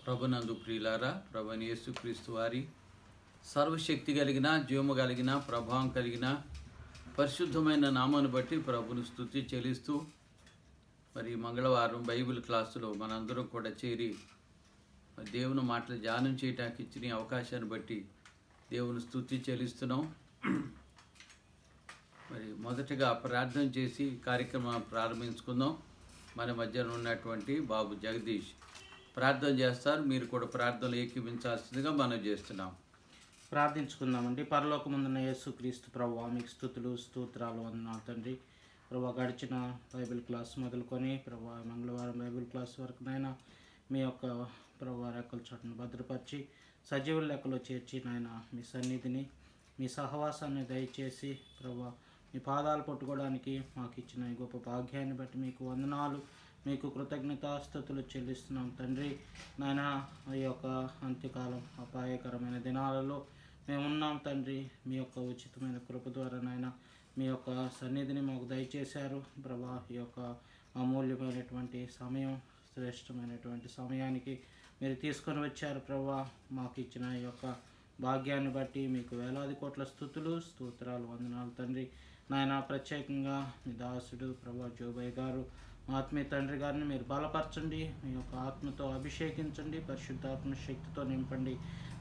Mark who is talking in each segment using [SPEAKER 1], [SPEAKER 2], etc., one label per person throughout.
[SPEAKER 1] ప్రభునందు ప్రియులారా, ప్రభువైన యేసుక్రీస్తు వారి సర్వశక్తి కలిగిన జీవము కలిగిన ప్రభావం కలిగిన పరిశుద్ధమైన నామాన్ని బట్టి ప్రభును స్తుతి చెల్లిస్తూ మరి మంగళవారం బైబిల్ క్లాసులో మనందరం కూడా చేరి దేవుని మాటలు ధ్యానం చేయడానికి ఇచ్చిన అవకాశాన్ని బట్టి దేవుని స్తుతి చెల్లిస్తున్నాం. మరి మొదటగా ప్రార్థన చేసి కార్యక్రమం ప్రారంభించుకుందాం. మన మధ్యన ఉన్నటువంటి బాబు జగదీష్ ప్రార్థన చేస్తారు. మీరు కూడా ప్రార్థనలు ఏకీవించాల్సిందిగా మనం చేస్తున్నాం.
[SPEAKER 2] ప్రార్థించుకుందామండి. పరలోకమందున్న యేసుక్రీస్తు ప్రభువా, మీకు స్తుతులు స్తోత్రాలు వందనాలు తండ్రి. ప్రభువా, గడిచిన బైబిల్ క్లాస్ మొదలుకొని ప్రభువా మంగళవారం బైబిల్ క్లాస్ వరకు నాయన మీ యొక్క ప్రభువా రెక్కల చోటును భద్రపరిచి సజీవుల లెక్కలో చేర్చి నాయన మీ సన్నిధిని మీ సహవాసాన్ని దయచేసి ప్రభువా మీ పాదాలు పట్టుకోవడానికి మాకు ఇచ్చిన ఈ గొప్ప భాగ్యాన్ని బట్టి మీకు వందనాలు, మీకు కృతజ్ఞతాస్తుతులు చెల్లిస్తున్నాం తండ్రి. నాయన ఈ యొక్క అంత్యకాలం అపాయకరమైన దినాలలో మేమున్నాం తండ్రి. మీ యొక్క ఉచితమైన కృప ద్వారా నాయన మీ యొక్క సన్నిధిని మాకు దయచేశారు ప్రభా. ఈ యొక్క అమూల్యమైనటువంటి సమయం, శ్రేష్టమైనటువంటి సమయానికి మీరు తీసుకొని వచ్చారు ప్రభా. మాకు ఇచ్చిన ఈ యొక్క భాగ్యాన్ని బట్టి మీకు వేలాది కోట్ల స్తుతులు స్తోత్రాలు వందనాలు తండ్రి. నాయన ప్రత్యేకంగా మీ దాసుడు ప్రభా జోబయ్య గారు ఆత్మీయ తండ్రి గారిని మీరు బలపరచండి, మీ యొక్క ఆత్మతో అభిషేకించండి, పరిశుద్ధాత్మ శక్తితో నింపండి.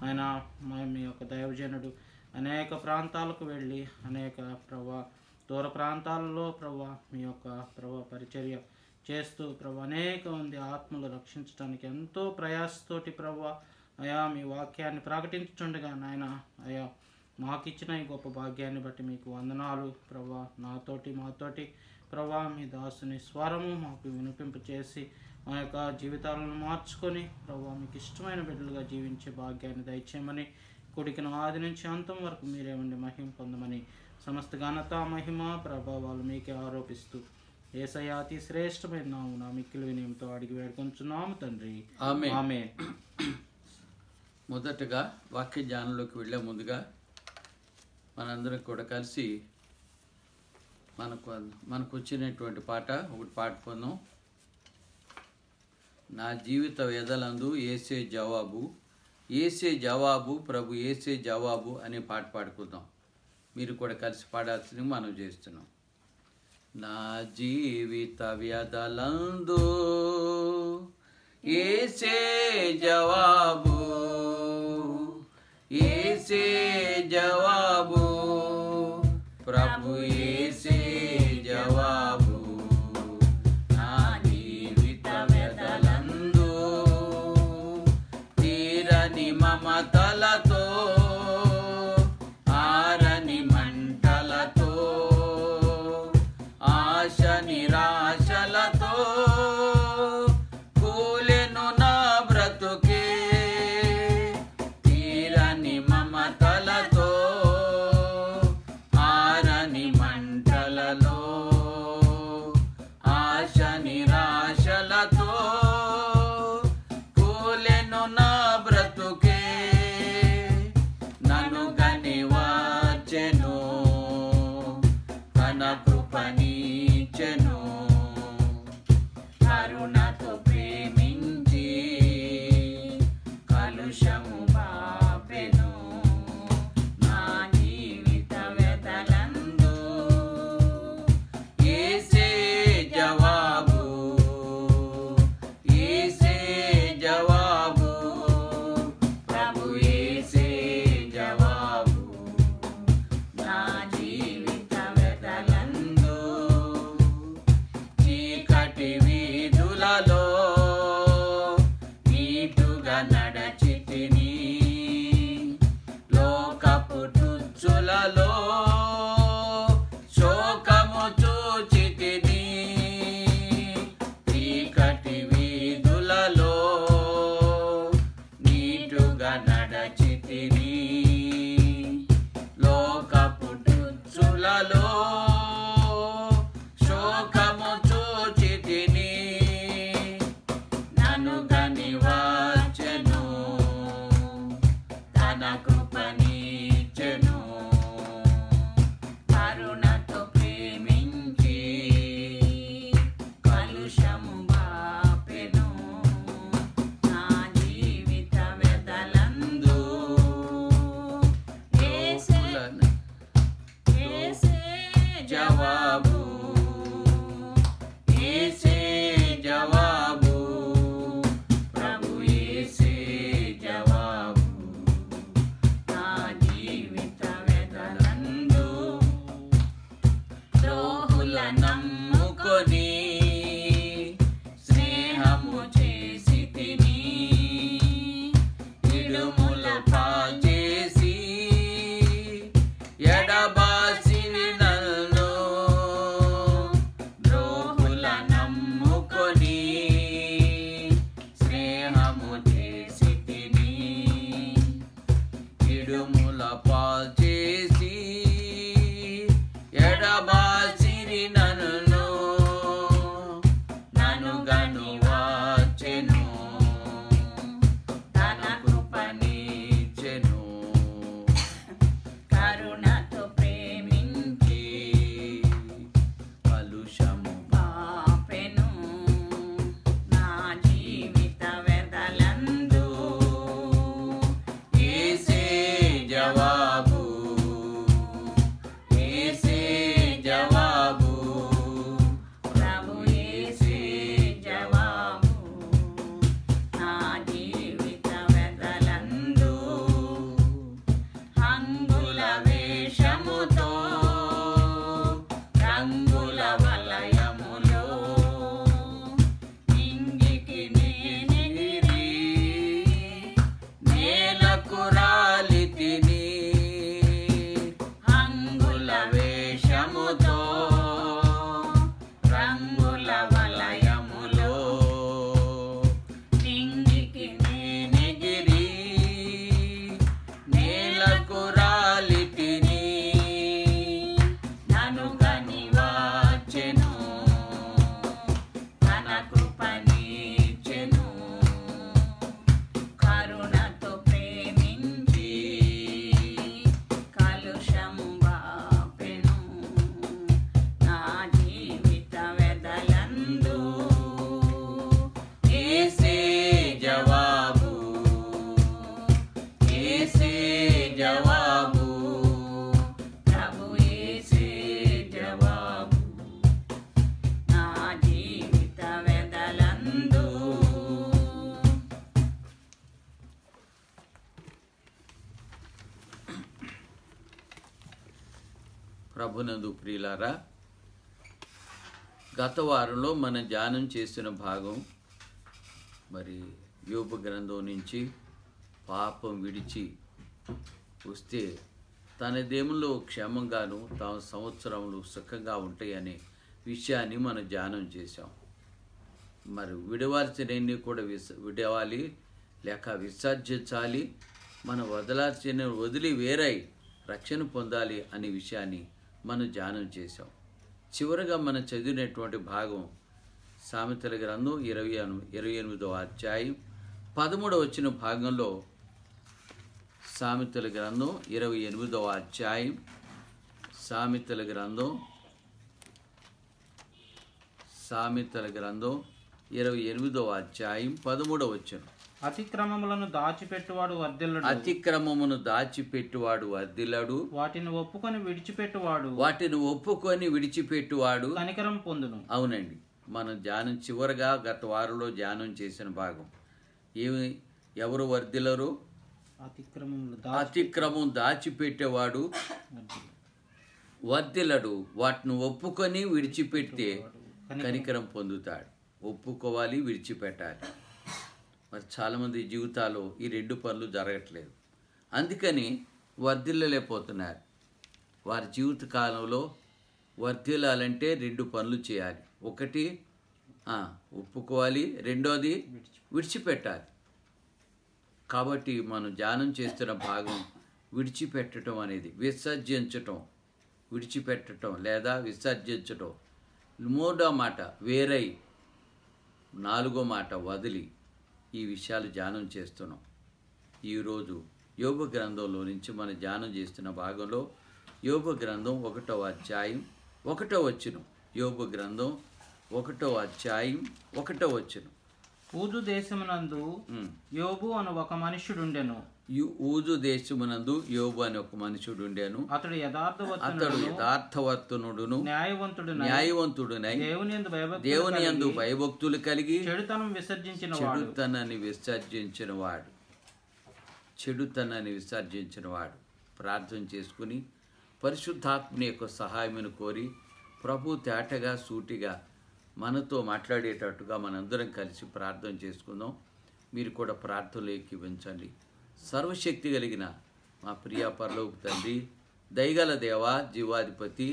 [SPEAKER 2] ఆయన మీ యొక్క దైవజనుడు అనేక ప్రాంతాలకు వెళ్ళి అనేక దూర ప్రాంతాలలో మీ యొక్క పరిచర్య చేస్తూ అనేక మంది ఆత్మలు రక్షించడానికి ఎంతో ప్రయాసతోటి అయా మీ వాక్యాన్ని ప్రకటించుండగా నాయన అయా మాకిచ్చిన ఈ గొప్ప భాగ్యాన్ని బట్టి మీకు వందనాలు మాతోటి మీ దాసుని స్వరము మాకు వినిపింప చేసి మా యొక్క జీవితాలను మార్చుకొని మీకు ఇష్టమైన బిడ్డలుగా జీవించే భాగ్యాన్ని దయచేయమని, కుడికిన ఆది నుంచి అంతం వరకు మీరే ఉండి మహిమ పొందమని, సమస్త ఘనత మహిమ ప్రభావాలు మీకే ఆరోపిస్తూ యేసయ్య అతి శ్రేష్టమైన నామమున మిక్కిలి వినయంతో అడిగి వేడుకొంచున్నాము తండ్రి, ఆమేన్.
[SPEAKER 1] మొదటగా వాక్య ధ్యానంలోకి వెళ్ళే ముందుగా మనందరం కూడా కలిసి మనకు వచ్చినటువంటి పాట ఒకటి పాడుకుందాం. నా జీవిత వ్యధలందు ఏసే జవాబు, ఏసే జవాబు, ప్రభు ఏసే జవాబు అనే పాట పాడుకుందాం. మీరు కూడా కలిసి పాడాల్సింది మనం చేస్తున్నాం. నా జీవిత వ్యధలందు ఏసే జవాబు, ఏసే జవాబు, ప్రభు ఏసే జవాబు. నా జీవిత వ్యధలందు తీరని మమతలతో, ఆరని మంటలతో, ఆశ నిరాశలతో కూలెను నా బ్రతుకే. తీరని మమతలతో, ఆరని మంటలలో, ఆశ నిరాశలతో కూలెను నా బ్రతుకే. నన్ను గనివాచెను, తన కృపణించెను, కరుణతో ప్రేమించి కలుషము పాపెను. నా జీవిత వ్యధలందు ఏసే జవాబు, ఏసే జవాబు, ప్రభు ఏసే జవాబు. నా జీవిత వ్యధలందు చీకటి వీధులలో నీటుగా నడచితిని, లోకపు తుచ్చులలో శోకము చూచితిని. చీకటి వీధులలో నీటుగా నడచితిని, లోకపు తుచ్చులలో శోకము చూచితిని. నన్ను గనివాచెను, తన కృపణించెను, కరుణతో ప్రేమించి కలుషము బాపెను. నా జీవిత ప్రభునందు ప్రియులారా, గత వారంలో మనం ధ్యానం చేసిన భాగం మరి యోబు గ్రంథం నుంచి పాపం విడిచి వస్తే తన దేవుల్లో క్షేమంగాను తమ సంవత్సరములు సుఖంగా ఉంటాయనే విషయాన్ని మనం ధ్యానం చేశాం. మరి విడవాల్సినవన్నీ కూడా విడవాలి లేక విసర్జించాలి, మనం వదలాల్సిన వదిలి వేరై రక్షణ పొందాలి అనే విషయాన్ని మనం ధ్యానం చేశాం. చివరగా మనం చదివినటువంటి భాగం సామెతల గ్రంథం 28వ అధ్యాయం 13వ భాగంలో, సామెతల గ్రంథం 28వ అధ్యాయం, సామెతల గ్రంథం 28వ అధ్యాయం 13వ.
[SPEAKER 2] అతిక్రమములను దాచిపెట్టువాడు వర్ధిల్లడు.
[SPEAKER 1] అతిక్రమమును దాచిపెట్టువాడు వర్ధిల్లడు.
[SPEAKER 2] వాటిని ఒప్పుకొని
[SPEAKER 1] విడిచిపెట్టువాడు
[SPEAKER 2] కనికరం పొందును.
[SPEAKER 1] అవునండి, మనం ధ్యానం చివరగా గత వారంలో ధ్యానం చేసిన భాగం ఎవరు వర్ధిల్లరు? అతిక్రమం దాచిపెట్టేవాడు వర్ధిల్లడు. వాటిని ఒప్పుకొని విడిచిపెడితే కనికరం పొందుతాడు. ఒప్పుకోవాలి, విడిచిపెట్టాలి. మరి చాలామంది జీవితాల్లో ఈ రెండు పనులు జరగట్లేదు, అందుకని వర్ధిల్లలేకపోతున్నారు. వారి జీవిత కాలంలో వర్ధిల్లాలంటే రెండు పనులు చేయాలి. ఒకటి ఒప్పుకోవాలి, రెండోది విడిచిపెట్టాలి. కాబట్టి మనం ధ్యానం చేస్తున్న భాగం విడిచిపెట్టడం అనేది, విడిచిపెట్టడం లేదా విసర్జించటం. మూడో మాట వేరై, నాలుగో మాట వదిలి. ఈ విషయాలు ధ్యానం చేస్తున్నాం. ఈరోజు యోబు గ్రంథంలో నుంచి మనం ధ్యానం చేస్తున్న భాగంలో యోబు గ్రంథం 1వ అధ్యాయం 1వ. యోబు గ్రంథం 1వ అధ్యాయం 1వ.
[SPEAKER 2] ఊజు దేశమునందు యోబు అను ఒక మనుష్యుడుండెను.
[SPEAKER 1] ఊజు దేశమునందు యోబు అని ఒక మనుషుడుండెను.
[SPEAKER 2] అతడు
[SPEAKER 1] యథార్థవర్తనుడును న్యాయవంతుడునై దేవుని యందు భయభక్తులు కలిగి చెడుతనాన్ని విసర్జించిన వాడు ప్రార్థన చేసుకుని పరిశుద్ధాత్మని యొక్క సహాయమును కోరి ప్రభు తేటగా సూటిగా మనతో మాట్లాడేటట్టుగా మనందరం కలిసి ప్రార్థన చేసుకుందాం. మీరు కూడా ప్రార్థనలు ఎక్కివించండి. సర్వశక్తి కలిగిన మా ప్రియ పరలోక తండ్రి, దయగల దేవా, జీవాధిపతి,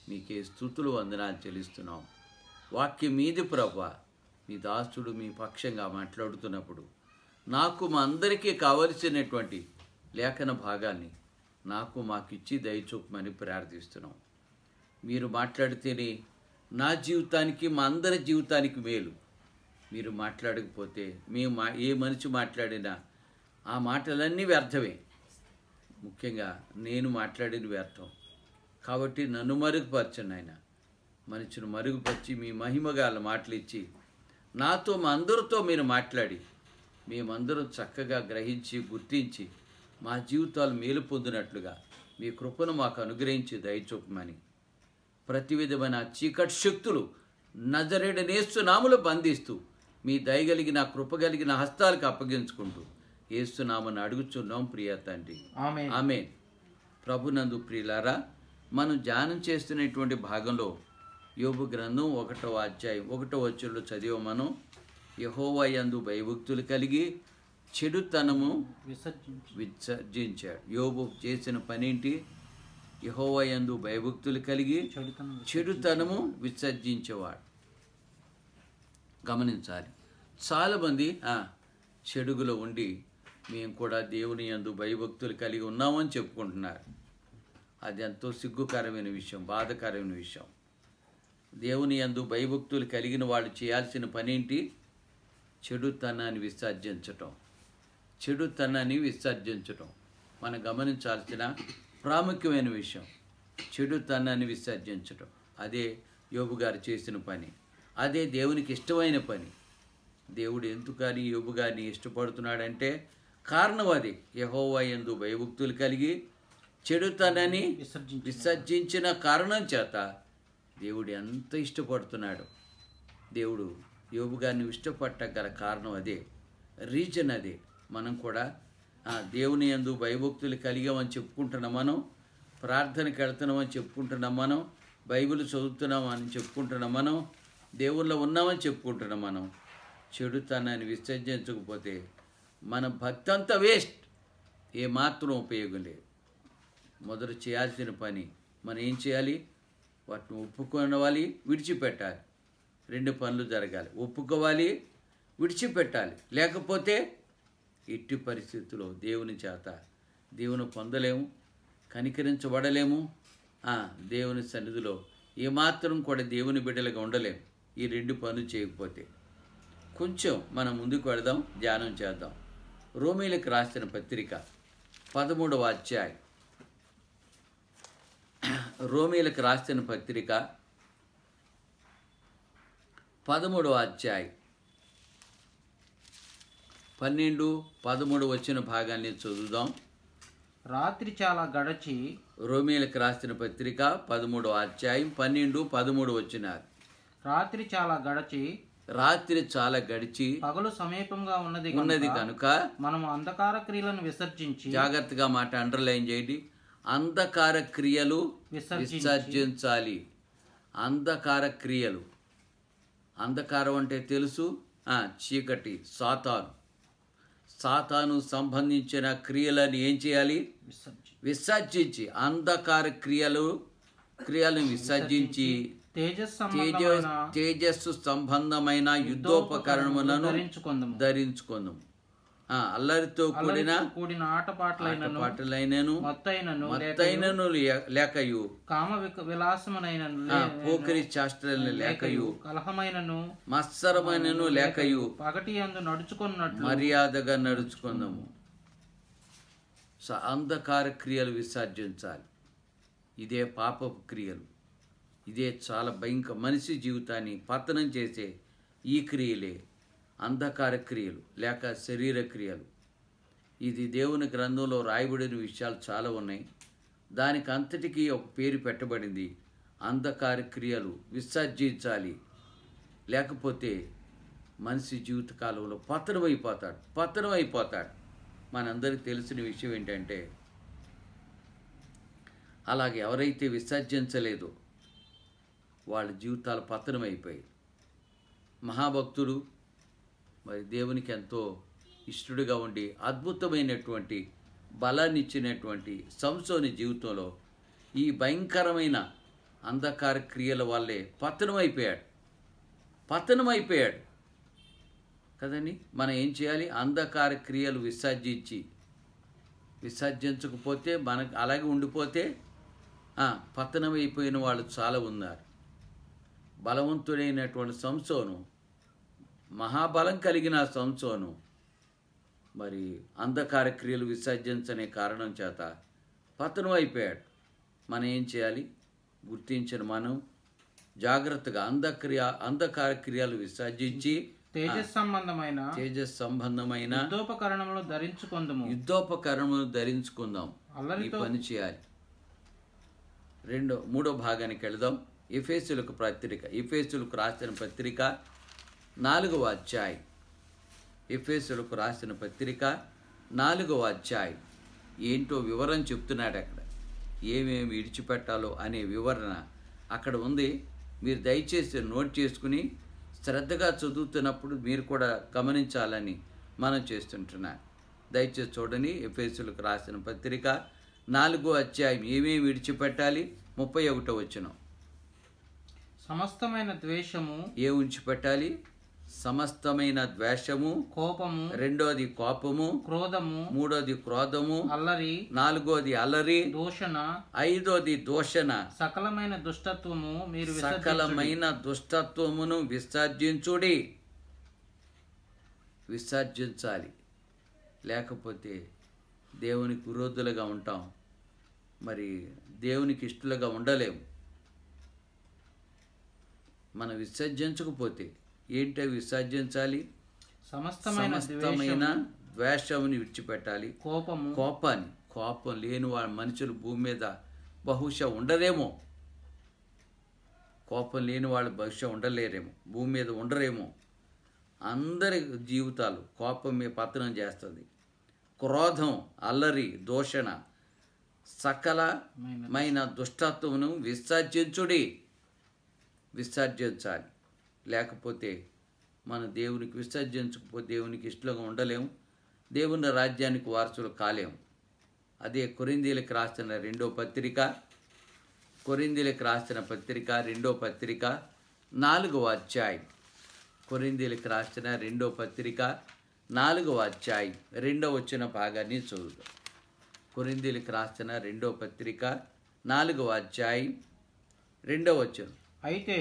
[SPEAKER 1] మీకే స్తుతులు వందనాలు చెల్లిస్తున్నాం. వాక్యం మీది ప్రభువా, మీ దాసుడు మీ పక్షంగా మాట్లాడుతున్నప్పుడు నాకు మా అందరికీ కావలసినటువంటి లేఖన భాగాన్ని మాకిచ్చి దయచూపమని ప్రార్థిస్తున్నాం. మీరు మాట్లాడితేనే నా జీవితానికి, మా అందరి జీవితానికి మేలు. మీరు మాట్లాడకపోతే ఏ మనిషి మాట్లాడినా ఆ మాటలన్నీ వ్యర్థమే. ముఖ్యంగా నేను మాట్లాడిన వ్యర్థం. కాబట్టి నన్ను మరుగుపరచండి ఆయన. మనిషిని మరుగుపరిచి మీ మహిమగాల మాటలు ఇచ్చి నాతో మా అందరితో మీరు మాట్లాడి మేమందరం చక్కగా గ్రహించి గుర్తించి మా జీవితాలు మేలు పొందినట్లుగా మీ కృపను మాకు అనుగ్రహించి దయచూపమని ప్రతి విధమైన చీకటి శక్తులు నజరేయుడైన యేసు నామములో బంధిస్తూ మీ దయగలిగిన కృపగలిగిన హస్తాలకు అప్పగించుకుంటూ యేసు నామమున అడుగుచున్నాం ప్రియ తండ్రి, ఆమేన్. ప్రభునందు ప్రియులారా, మనం ధ్యానం చేస్తున్నటువంటి భాగంలో యోబు గ్రంథం 1వ అధ్యాయం 1వ చదివ మనం యెహోవా యందు భయభక్తులు కలిగి చెడుతనము విసర్జించాడు. యోబు చేసిన పనేంటి? యెహోవా యందు భయభక్తులు కలిగి చెడుతనము విసర్జించేవాడు. గమనించాలి, చాలామంది చెడుగులో ఉండి మేము కూడా దేవుని యందు భయభక్తులు కలిగి ఉన్నామని చెప్పుకుంటున్నారు. అది ఎంతో సిగ్గుకరమైన విషయం, బాధకరమైన విషయం. దేవుని యందు భయభక్తులు కలిగిన వాళ్ళు చేయాల్సిన పనేంటి? చెడుతనాన్ని విసర్జించటం మనం గమనించాల్సిన ప్రాముఖ్యమైన విషయం. చెడుతనాన్ని విసర్జించటం, అదే యోబు గారు చేసిన పని. అదే దేవునికి ఇష్టమైన పని. దేవుడు ఎందుకని యోబు గారిని ఇష్టపడుతున్నాడంటే కారణం అది. యెహోవా యందు భయభక్తులు కలిగి చెడుతనాన్ని విసర్జించిన కారణం చేత దేవుడు ఎంత ఇష్టపడుతున్నాడు. దేవుడు యోబు గారిని ఇష్టపడగల కారణం అదే, రీజన్ అదే. మనం కూడా దేవుని యందు భయభక్తులు కలిగామని చెప్పుకుంటున్న మనం ప్రార్థనకి వెళ్తున్నామని చెప్పుకుంటున్నాం మనం, బైబిల్ చదువుతున్నాం అని చెప్పుకుంటున్నాం మనం, దేవుళ్ళో ఉన్నామని చెప్పుకుంటున్నాం మనం. చెడుతనాన్ని విసర్జించకపోతే మన భక్తి అంతా వేస్ట్, ఏమాత్రం ఉపయోగం లేదు. మొదట చేయాల్సిన పని మనం ఏం చేయాలి? వాటిని ఒప్పుకోవాలి, విడిచిపెట్టాలి. 2 పనులు జరగాలి. ఒప్పుకోవాలి, విడిచిపెట్టాలి. లేకపోతే ఎట్టి పరిస్థితుల్లో దేవుని చేత దేవుని పొందలేము, కనికరించబడలేము. దేవుని సన్నిధిలో ఏమాత్రం కూడా దేవుని బిడ్డలుగా ఉండలేము ఈ 2 పనులు చేయకపోతే. కొంచెం మనం ముందుకు వెళదాం, ధ్యానం చేద్దాం. రోమీలకు రాసిన పత్రిక 13వ అధ్యాయం. రోమీలకు రాసిన పత్రిక 13వ అధ్యాయం 12, 13 వచ్చిన భాగాన్ని చదువుదాం.
[SPEAKER 2] రాత్రి చాలా గడచి,
[SPEAKER 1] రోమీలకు రాసిన పత్రిక 13వ అధ్యాయం 12, 13 వచ్చినారు.
[SPEAKER 2] రాత్రి చాలా గడచి,
[SPEAKER 1] రాత్రి చాలా గడిచి
[SPEAKER 2] పగలు సమీపంగా
[SPEAKER 1] ఉన్నది కనుక
[SPEAKER 2] మనము అంధకార క్రియలను విసర్జించి,
[SPEAKER 1] జాగ్రత్తగా మాట అండర్లైన్ చేయండి, అంధకార క్రియలు విసర్జించాలి. అంధకార క్రియలు, అంధకారం అంటే తెలుసు, చీకటి, సాతాను సంబంధించిన క్రియలను ఏం చేయాలి? విసర్జించి, అంధకార క్రియలను విసర్జించి తేజస్సు సంబంధమైన యుద్ధోపకరణములను ధరించుకుందాం. అల్లరితో కూడిన ఆటపాటలైనను మత్తైనను లేకయు,
[SPEAKER 2] కామ విలాసమునైనను
[SPEAKER 1] పోకిరి చేష్టలను లేకయు,
[SPEAKER 2] కలహమైనను
[SPEAKER 1] మత్సరమైనను లేకయు,
[SPEAKER 2] పగటి యందు నడుచుకున్నట్లు
[SPEAKER 1] మర్యాదగా నడుచుకుందాము. అంధకార క్రియలు విసర్జించాలి. ఇదే పాపపు క్రియలు, ఇదే చాలా భయంకర, మనిషి జీవితాన్ని పతనం చేసే ఈ క్రియలే అంధకార క్రియలు లేక శరీర క్రియలు. ఇది దేవుని గ్రంథంలో రాయబడిన విషయాలు చాలా ఉన్నాయి. దానికి అంతటికీ ఒక పేరు పెట్టబడింది, అంధకార క్రియలు విసర్జించాలి. లేకపోతే మనిషి జీవితకాలంలో పతనమైపోతాడు. మనందరికీ తెలిసిన విషయం ఏంటంటే, అలాగే ఎవరైతే విసర్జించలేదో వాళ్ళ జీవితాలు పతనమైపోయాయి. మహాభక్తుడు, మరి దేవునికి ఎంతో ఇష్టడుగా ఉండి అద్భుతమైనటువంటి బలాన్ని ఇచ్చినటువంటి సంసోని జీవితంలో ఈ భయంకరమైన అంధకార క్రియల వల్లే పతనమైపోయాడు కదండి. మనం ఏం చేయాలి? అంధకార క్రియలు విసర్జించకపోతే మనకు అలాగే ఉండిపోతే పతనమైపోయిన వాళ్ళు చాలా ఉన్నారు. బలవంతుడైనటువంటి సంసోను, మహాబలం కలిగిన సంసోను మరి అంధకార క్రియలు విసర్జించనే కారణం చేత పతనం అయిపోయాడు. మనం ఏం చేయాలి? గుర్తించిన మనం జాగ్రత్తగా అంధకార క్రియలు విసర్జించి
[SPEAKER 2] తేజస్ సంబంధమైన
[SPEAKER 1] యుద్ధోపకరణములు ధరించుకుందాం. ఈ పని చేయాలి. 3వ భాగానికి వెళదాం. ఎఫెసీయులకు రాసిన పత్రిక 4వ అధ్యాయం. ఎఫెసీయులకు రాసిన పత్రిక 4వ అధ్యాయం ఏంటో వివరణ చెప్తున్నాడు. అక్కడ ఏమేమి విడిచిపెట్టాలో అనే వివరణ అక్కడ ఉంది. మీరు దయచేసి నోట్ చేసుకుని శ్రద్ధగా చదువుతున్నప్పుడు మీరు కూడా గమనించాలని మనం చేస్తుంటున్నాను. దయచేసి చూడండి. ఎఫెసీయులకు రాసిన పత్రిక 4వ అధ్యాయం ఏమేమి విడిచిపెట్టాలి? 31వ వచనం.
[SPEAKER 2] సమస్తమైన ద్వేషము
[SPEAKER 1] ఉంచిపెట్టాలి? సమస్తమైన ద్వేషము,
[SPEAKER 2] కోపము,
[SPEAKER 1] 2వది కోపము,
[SPEAKER 2] క్రోధము,
[SPEAKER 1] 3వది క్రోధము,
[SPEAKER 2] అల్లరి,
[SPEAKER 1] 4వది అల్లరి,
[SPEAKER 2] దూషణ,
[SPEAKER 1] 5వది దూషణ,
[SPEAKER 2] సకలమైన
[SPEAKER 1] దుష్టత్వమును విసర్జించాలి. లేకపోతే దేవునికి విరోధులుగా ఉంటాం, మరి దేవునికి ఇష్టలుగా ఉండలేము. మనం విసర్జించకపోతే ఏంటో విసర్జించాలి? సమస్తమైన ద్వేషముని విడిచిపెట్టాలి. కోపం లేని వాళ్ళ మనుషులు భూమి మీద బహుశా ఉండరేమో. కోపం లేని వాళ్ళు బహుశా భూమి మీద ఉండరేమో. అందరి జీవితాలు కోపం మీద పతనం చేస్తుంది. క్రోధం, అల్లరి, దూషణ, సకలమైన దుష్టత్వమును విసర్జించాలి. లేకపోతే మన దేవునికి విసర్జించకపోతే దేవునికి ఇష్టంగా ఉండలేము, దేవుని రాజ్యానికి వారసులు కాలేము. అదే కొరింథీయులకు రాసిన రెండో పత్రిక 4వ అధ్యాయం. కొరింథీయులకు రాసిన రెండో పత్రిక 4వ అధ్యాయం 2వ వచన భాగాన్ని చదువుదాం. కొరింథీయులకు రాసిన రెండో పత్రిక 4వ అధ్యాయం 2వ వచనం.
[SPEAKER 2] అయితే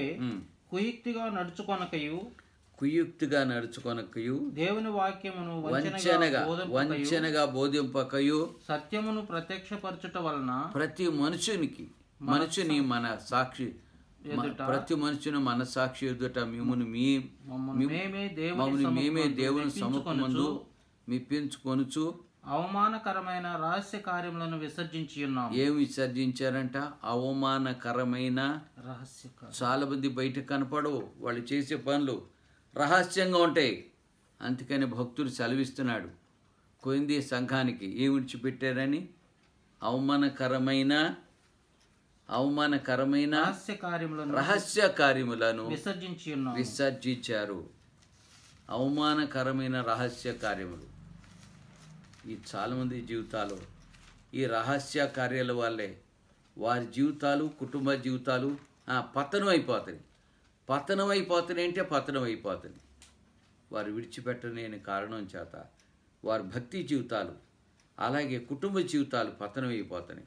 [SPEAKER 2] కుయుక్తిగా నడుచుకొనకయు దేవుని వాక్యమును
[SPEAKER 1] వంచనగా బోధింపకయు
[SPEAKER 2] సత్యమును ప్రత్యక్షపరచుట వలన
[SPEAKER 1] ప్రతి మనుషుని మన సాక్షి ఎదుట మేమే దేవుని సముఖమందు మెప్పించుకొనుచు
[SPEAKER 2] అవమానకరమైన రహస్య కార్యములను విసర్జించి ఉన్నాము.
[SPEAKER 1] ఏమి విసర్జించారంట? అవమానకరమైన
[SPEAKER 2] రహస్య.
[SPEAKER 1] చాలా మంది బయట కనపడవు, వాళ్ళు చేసే పనులు రహస్యంగా ఉంటాయి. అందుకని భక్తుడు సెలవిస్తున్నాడు కొరింథీ సంఘానికి ఏమి విడిచిపెట్టారని? అవమానకరమైన రహస్య కార్యములను విసర్జించారు. అవమానకరమైన రహస్య కార్యములు. ఈ చాలామంది జీవితాలు ఈ రహస్య కార్యాల వల్లే వారి జీవితాలు, కుటుంబ జీవితాలు పతనం అయిపోతాయి. వారు విడిచిపెట్టలేని కారణం చేత వారి భక్తి జీవితాలు అలాగే కుటుంబ జీవితాలు పతనం అయిపోతాయి.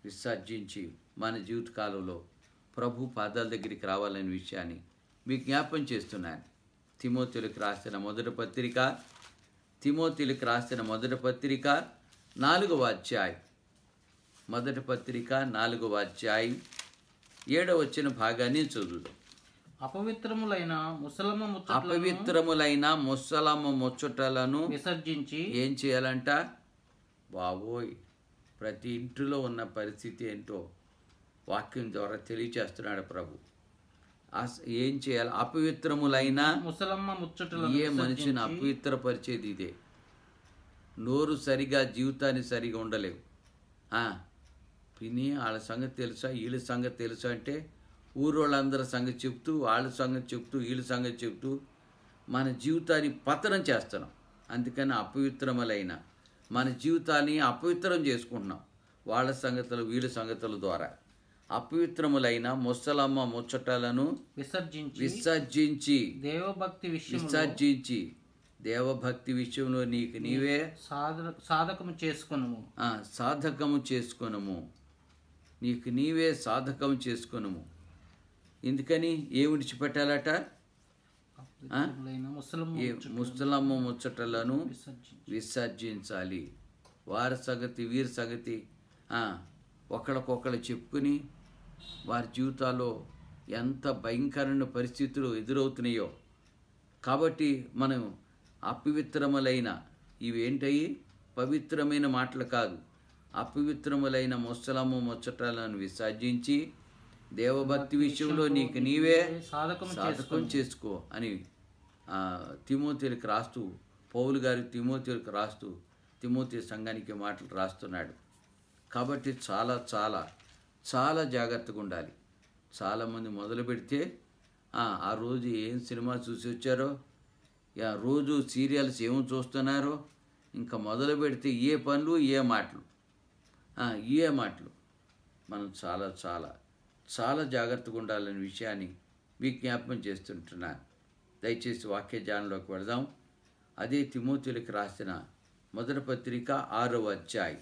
[SPEAKER 1] విసర్జించి మన జీవితకాలంలో ప్రభు పాదాల దగ్గరికి రావాలనే విషయాన్ని మీకు జ్ఞాపం చేస్తున్నాను. తిమోతిలకు రాసిన మొదటి పత్రిక 4వ అధ్యాయం. మొదటి పత్రిక 4వ అధ్యాయం 7వ వచన భాగాన్ని చదువుదాం.
[SPEAKER 2] అపవిత్రములైన
[SPEAKER 1] ముసలమ్మ ముచ్చటలను
[SPEAKER 2] విసర్జించి
[SPEAKER 1] ఏం చేయాలంట? బాబోయ్, ప్రతి ఇంటిలో ఉన్న పరిస్థితి ఏంటో వాక్యం ద్వారా తెలియచేస్తున్నాడు ప్రభు. ఏం చేయాలి? అపవిత్రములైన
[SPEAKER 2] ముసలమ్మ ముచ్చటలు.
[SPEAKER 1] ఏ మనిషిని అపవిత్రపరిచేది ఇదే. నోరు సరిగా, జీవితాన్ని సరిగా ఉండలేవు. పిని వాళ్ళ సంగతి తెలుసా, వీళ్ళ సంగతి తెలుసా అంటే ఊరోళ్ళందరి సంగతి చెప్తూ, వాళ్ళ సంగతి చెప్తూ, వీళ్ళ సంగతి చెప్తూ మన జీవితాన్ని పతనం చేస్తున్నాం. అందుకని అపవిత్రములైన మన జీవితాన్ని అపవిత్రం చేసుకుంటున్నాం వాళ్ళ సంగతులు, వీళ్ళ సంగతుల ద్వారా. అపవిత్రములైన ముసలమ్మ ముచ్చటలను విసర్జించి దేవభక్తి విషయంలో నీకు నీవే
[SPEAKER 2] సాధకము
[SPEAKER 1] చేసుకొనుము. ఎందుకని ఏం విడిచిపెట్టాలట? ముసలమ్మ ముచ్చటలను విసర్జించాలి. వారి సంగతి, వీరి సంగతి ఒకళ్ళకొకళ్ళు చెప్పుకుని వారి జీవితాల్లో ఎంత భయంకరమైన పరిస్థితులు ఎదురవుతున్నాయో. కాబట్టి మనం అపవిత్రములైన ఇవేంటయి? పవిత్రమైన మాటలు కాదు, అపవిత్రములైన ముసలమ్మ ముచ్చటలను విసర్జించి దేవభక్తి విషయంలో నీకు నీవే సాధకం చేసుకో అని తిమోతిలకు రాస్తూ, పౌలు గారు తిమోతిలకు రాస్తూ తిమోతి సంఘానికి మాటలు రాస్తున్నాడు. కాబట్టి చాలా చాలా చాలా జాగ్రత్తగా ఉండాలి. చాలామంది మొదలు పెడితే ఆ రోజు ఏం సినిమా చూసి వచ్చారో, రోజు సీరియల్స్ ఏమో చూస్తున్నారో, ఇంకా మొదలు పెడితే ఏ పనులు ఏ మాటలు మనం చాలా చాలా చాలా జాగ్రత్తగా ఉండాలనే విషయాన్ని మీకు జ్ఞాపకం చేస్తుంటున్నాను. దయచేసి వాక్య ధ్యానంలోకి వెళదాం. అదే తిమోతిలకు రాసిన మొదటి పత్రిక 6వ అధ్యాయం.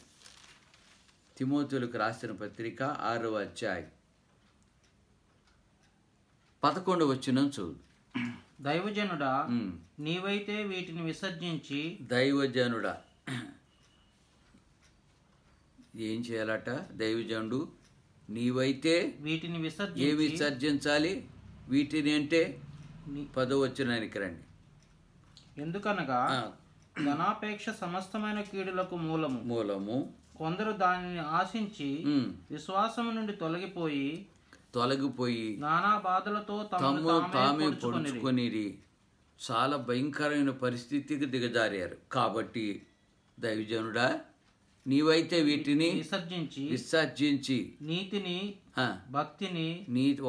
[SPEAKER 1] తిమోతిలకు రాసిన పత్రిక 6వ అధ్యాయం 11వ వచనం చదువు.
[SPEAKER 2] దైవజనుడా, నీవైతే వీటిని విసర్జించి.
[SPEAKER 1] దైవజనుడా ఏం చేయాలట? దైవజనుడు నీవైతే
[SPEAKER 2] వీటిని
[SPEAKER 1] విసర్జించాలి. వీటిని అంటే 10వ వచనానికి రండి.
[SPEAKER 2] ఎందుకనగా ధనాపేక్ష సమస్తమైన కీడులకు మూలము. కొందరు దానిని ఆశించి విశ్వాసము నుండి తొలగిపోయి నానా బాధలతో తమను తామే పొడుచుకొనిరి.
[SPEAKER 1] చాలా భయంకరమైన పరిస్థితికి దిగజారారు. కాబట్టి దైవజనుడా నీవైతే వీటిని
[SPEAKER 2] విసర్జించి నీతిని
[SPEAKER 1] ఆ,
[SPEAKER 2] భక్తిని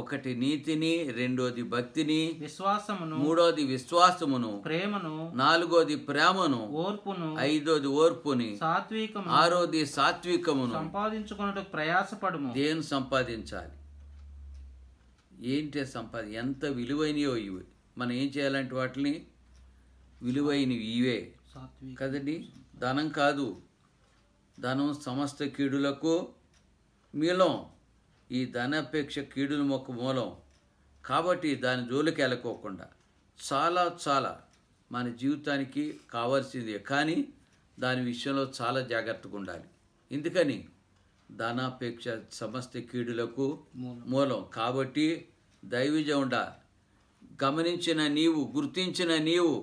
[SPEAKER 1] ఒకటి నీతిని, రెండోది భక్తిని,
[SPEAKER 2] విశ్వాసమును
[SPEAKER 1] మూడోది విశ్వాసమును,
[SPEAKER 2] ప్రేమను
[SPEAKER 1] నాలుగోది ప్రేమను,
[SPEAKER 2] ఓర్పును
[SPEAKER 1] ఐదోది ఓర్పుని,
[SPEAKER 2] సాత్వికము
[SPEAKER 1] ఆరోది సాత్వికమును
[SPEAKER 2] సంపాదించుకొనుటకు ప్రయాసపడుము.
[SPEAKER 1] దేని సంపాదించాలి? ఏంటి ఎంత విలువైనయో ఇవి. మనం ఏం చేయాలంటే వాటిని విలువైనవి ఇవే కదండి. ధనం కాదు, ధనం సమస్త కీడులకు మూలం. ఈ ధనాపేక్ష కీడుల మొక్క మూలం. కాబట్టి దాని జోలికి వెళ్ళకోకుండా చాలా మన జీవితానికి కావాల్సిందే, కానీ దాని విషయంలో చాలా జాగ్రత్తగా ఉండాలి. ఎందుకని? ధనాపేక్ష సమస్త కీడులకు మూలం. కాబట్టి దైవజనుడా, గమనించిన నీవు, గుర్తించిన నీవు,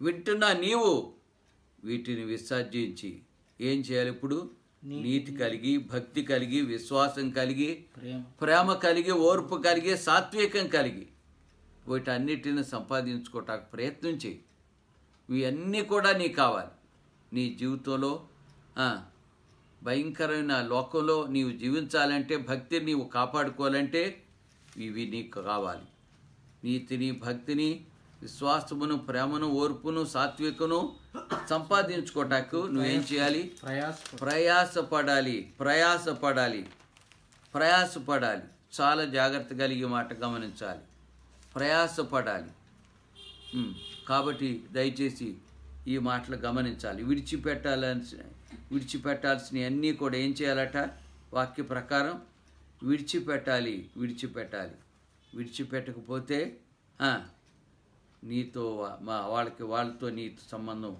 [SPEAKER 1] వింటున్న నీవు వీటిని విసర్జించి ఏం చేయాలి? ఇప్పుడు నీతి కలిగి, భక్తి కలిగి, విశ్వాసం కలిగి, ప్రేమ కలిగి, ఓర్పు కలిగి, సాత్వికం కలిగి వీటన్నిటిని సంపాదించుకోవటానికి ప్రయత్నం చేయి. ఇవన్నీ కూడా నీకు కావాలి. నీ జీవితంలో భయంకరమైన లోకంలో నీవు జీవించాలంటే, భక్తిని నీవు కాపాడుకోవాలంటే ఇవి నీకు కావాలి. నీతిని, భక్తిని, విశ్వాసమును, ప్రేమను, ఓర్పును, సాత్వికను సంపాదించుకోవటానికి నువ్వేం చేయాలి? ప్రయాసపడాలి. చాలా జాగ్రత్త కలిగి మాట గమనించాలి. ప్రయాసపడాలి. కాబట్టి దయచేసి ఈ మాటలు గమనించాలి. విడిచిపెట్టాల్సిన అన్నీ కూడా ఏం చేయాలట? వాక్య ప్రకారం విడిచిపెట్టకపోతే నీతో వాళ్ళతో నీతో సంబంధం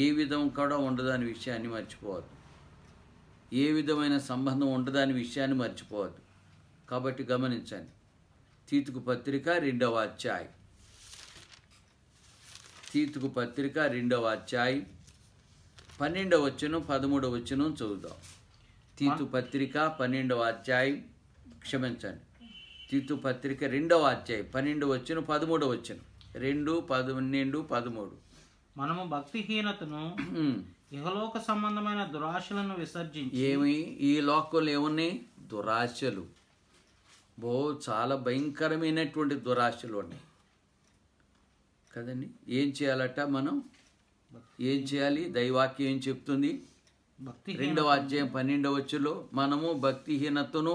[SPEAKER 1] ఏ విధం కూడా ఉండదనే విషయాన్ని మర్చిపోవద్దు. ఏ విధమైన సంబంధం ఉండదనే విషయాన్ని మర్చిపోవద్దు. కాబట్టి గమనించండి. తీతుకు పత్రిక 2వ అధ్యాయం, 12వ వచనం 13వ వచనం చదువుదాం. తీతు పత్రిక 12వ అధ్యాయం, క్షమించండి, తీతు పత్రిక 2వ అధ్యాయం 12వ వచనం 13వ వచనం, 2, 12, 13.
[SPEAKER 2] మనము భక్తిహీనతను, ఇహలోక సంబంధమైన దురాశలను విసర్జించి
[SPEAKER 1] ఈ లోకంలో ఏమున్నాయి? దురాశలు. చాలా భయంకరమైనటువంటి దురాశలు ఉన్నాయి కదండి. ఏం చేయాలట? మనం ఏం చేయాలి? దైవాక్యం ఏం చెప్తుంది? 2వ అధ్యాయం 12వ వచనంలో మనము భక్తిహీనతను,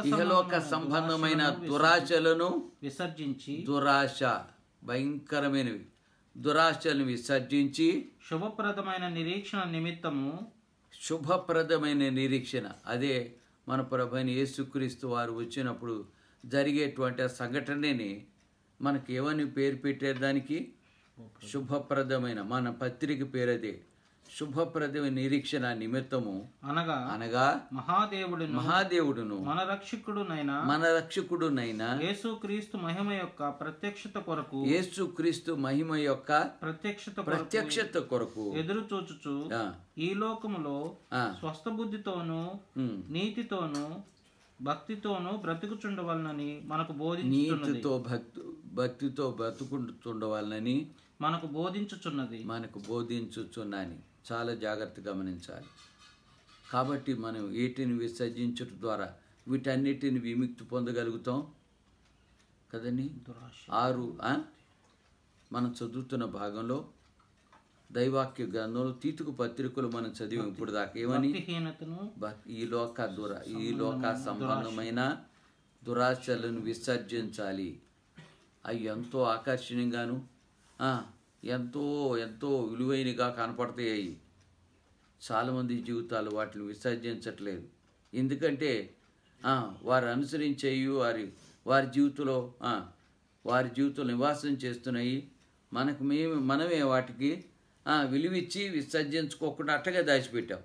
[SPEAKER 1] ఇహలోక సంబంధమైన దురాశలను
[SPEAKER 2] విసర్జించి,
[SPEAKER 1] దురాశ భయంకరమైనవి, దురాశలను విసర్జించి
[SPEAKER 2] శుభప్రదమైన
[SPEAKER 1] నిరీక్షణ, అదే మన ప్రభువైన యేసుక్రీస్తు వారు వచ్చినప్పుడు జరిగేటువంటి సంఘటనని మనకి ఏమని పేరు పెట్టారు? దానికి శుభప్రదమైన, మన పత్రిక పేరదే, శుభప్రదమైన నిరీక్షణ నిమిత్తము అనగా మహాదేవుడును మన రక్షకుడునైనా
[SPEAKER 2] యేసుక్రీస్తు మహిమ యొక్క ప్రత్యక్షత కొరకు ఎదురు చూచుచు ఈ లోకములో స్వస్థ బుద్ధితోను, నీతితోను, భక్తితోను బ్రతుకుచుండవలనని మనకు
[SPEAKER 1] భక్తితో బ్రతుకుంటుండవాలని
[SPEAKER 2] మనకు
[SPEAKER 1] బోధించుచున్నని చాలా జాగ్రత్తగా గమనించాలి. కాబట్టి మనం వీటిని విసర్జించడం ద్వారా వీటన్నిటిని విముక్తి పొందగలుగుతాం కదండి. 6 మనం చదువుతున్న భాగంలో దైవాక్య గ్రంథంలో తీతుకు పత్రికలు మనం చదివాం ఇప్పుడు దాకా. ఏమని? ఈ లోక సంబంధమైన దురాశలను విసర్జించాలి. అవి ఎంతో ఆకర్షణీయంగాను ఎంతో ఎంతో విలువైనగా కనపడతాయి. చాలామంది జీవితాలు వాటిని విసర్జించట్లేదు. ఎందుకంటే వారు అనుసరించేవి వారి జీవితంలో నివాసం చేస్తున్నాయి. మనమే వాటికి విలువిచ్చి విసర్జించుకోకుండా అట్టగా దాచిపెట్టాం.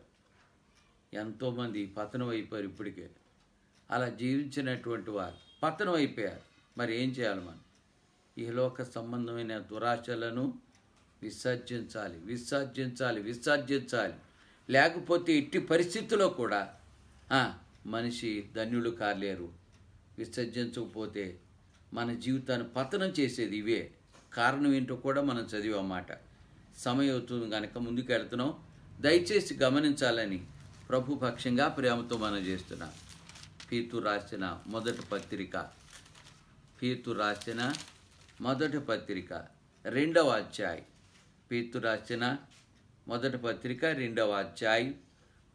[SPEAKER 1] ఎంతోమంది పతనం అయిపోయారు. ఇప్పటికే అలా జీవించినటువంటి వారు పతనం అయిపోయారు. మరి ఏం చేయాలి? మనం ఇహలోక సంబంధమైన దురాశలను విసర్జించాలి. లేకపోతే ఇట్టి పరిస్థితుల్లో కూడా మనిషి ధన్యులు కాలేరు. విసర్జించకపోతే మన జీవితాన్ని పతనం చేసేది ఇవే. కారణం ఏంటో కూడా మనం చదివామాట. సమయం అవుతుంది కనుక ముందుకు వెళ్తున్నాం. దయచేసి గమనించాలని ప్రభు పక్షంగా ప్రేమతో మనం చేస్తున్నాం. పీతు రాసిన మొదటి పత్రిక, పీతు రాసిన మొదటి పత్రిక 2వ అధ్యాయం, పీతు రాసిన మొదటి పత్రిక 2వ అధ్యాయం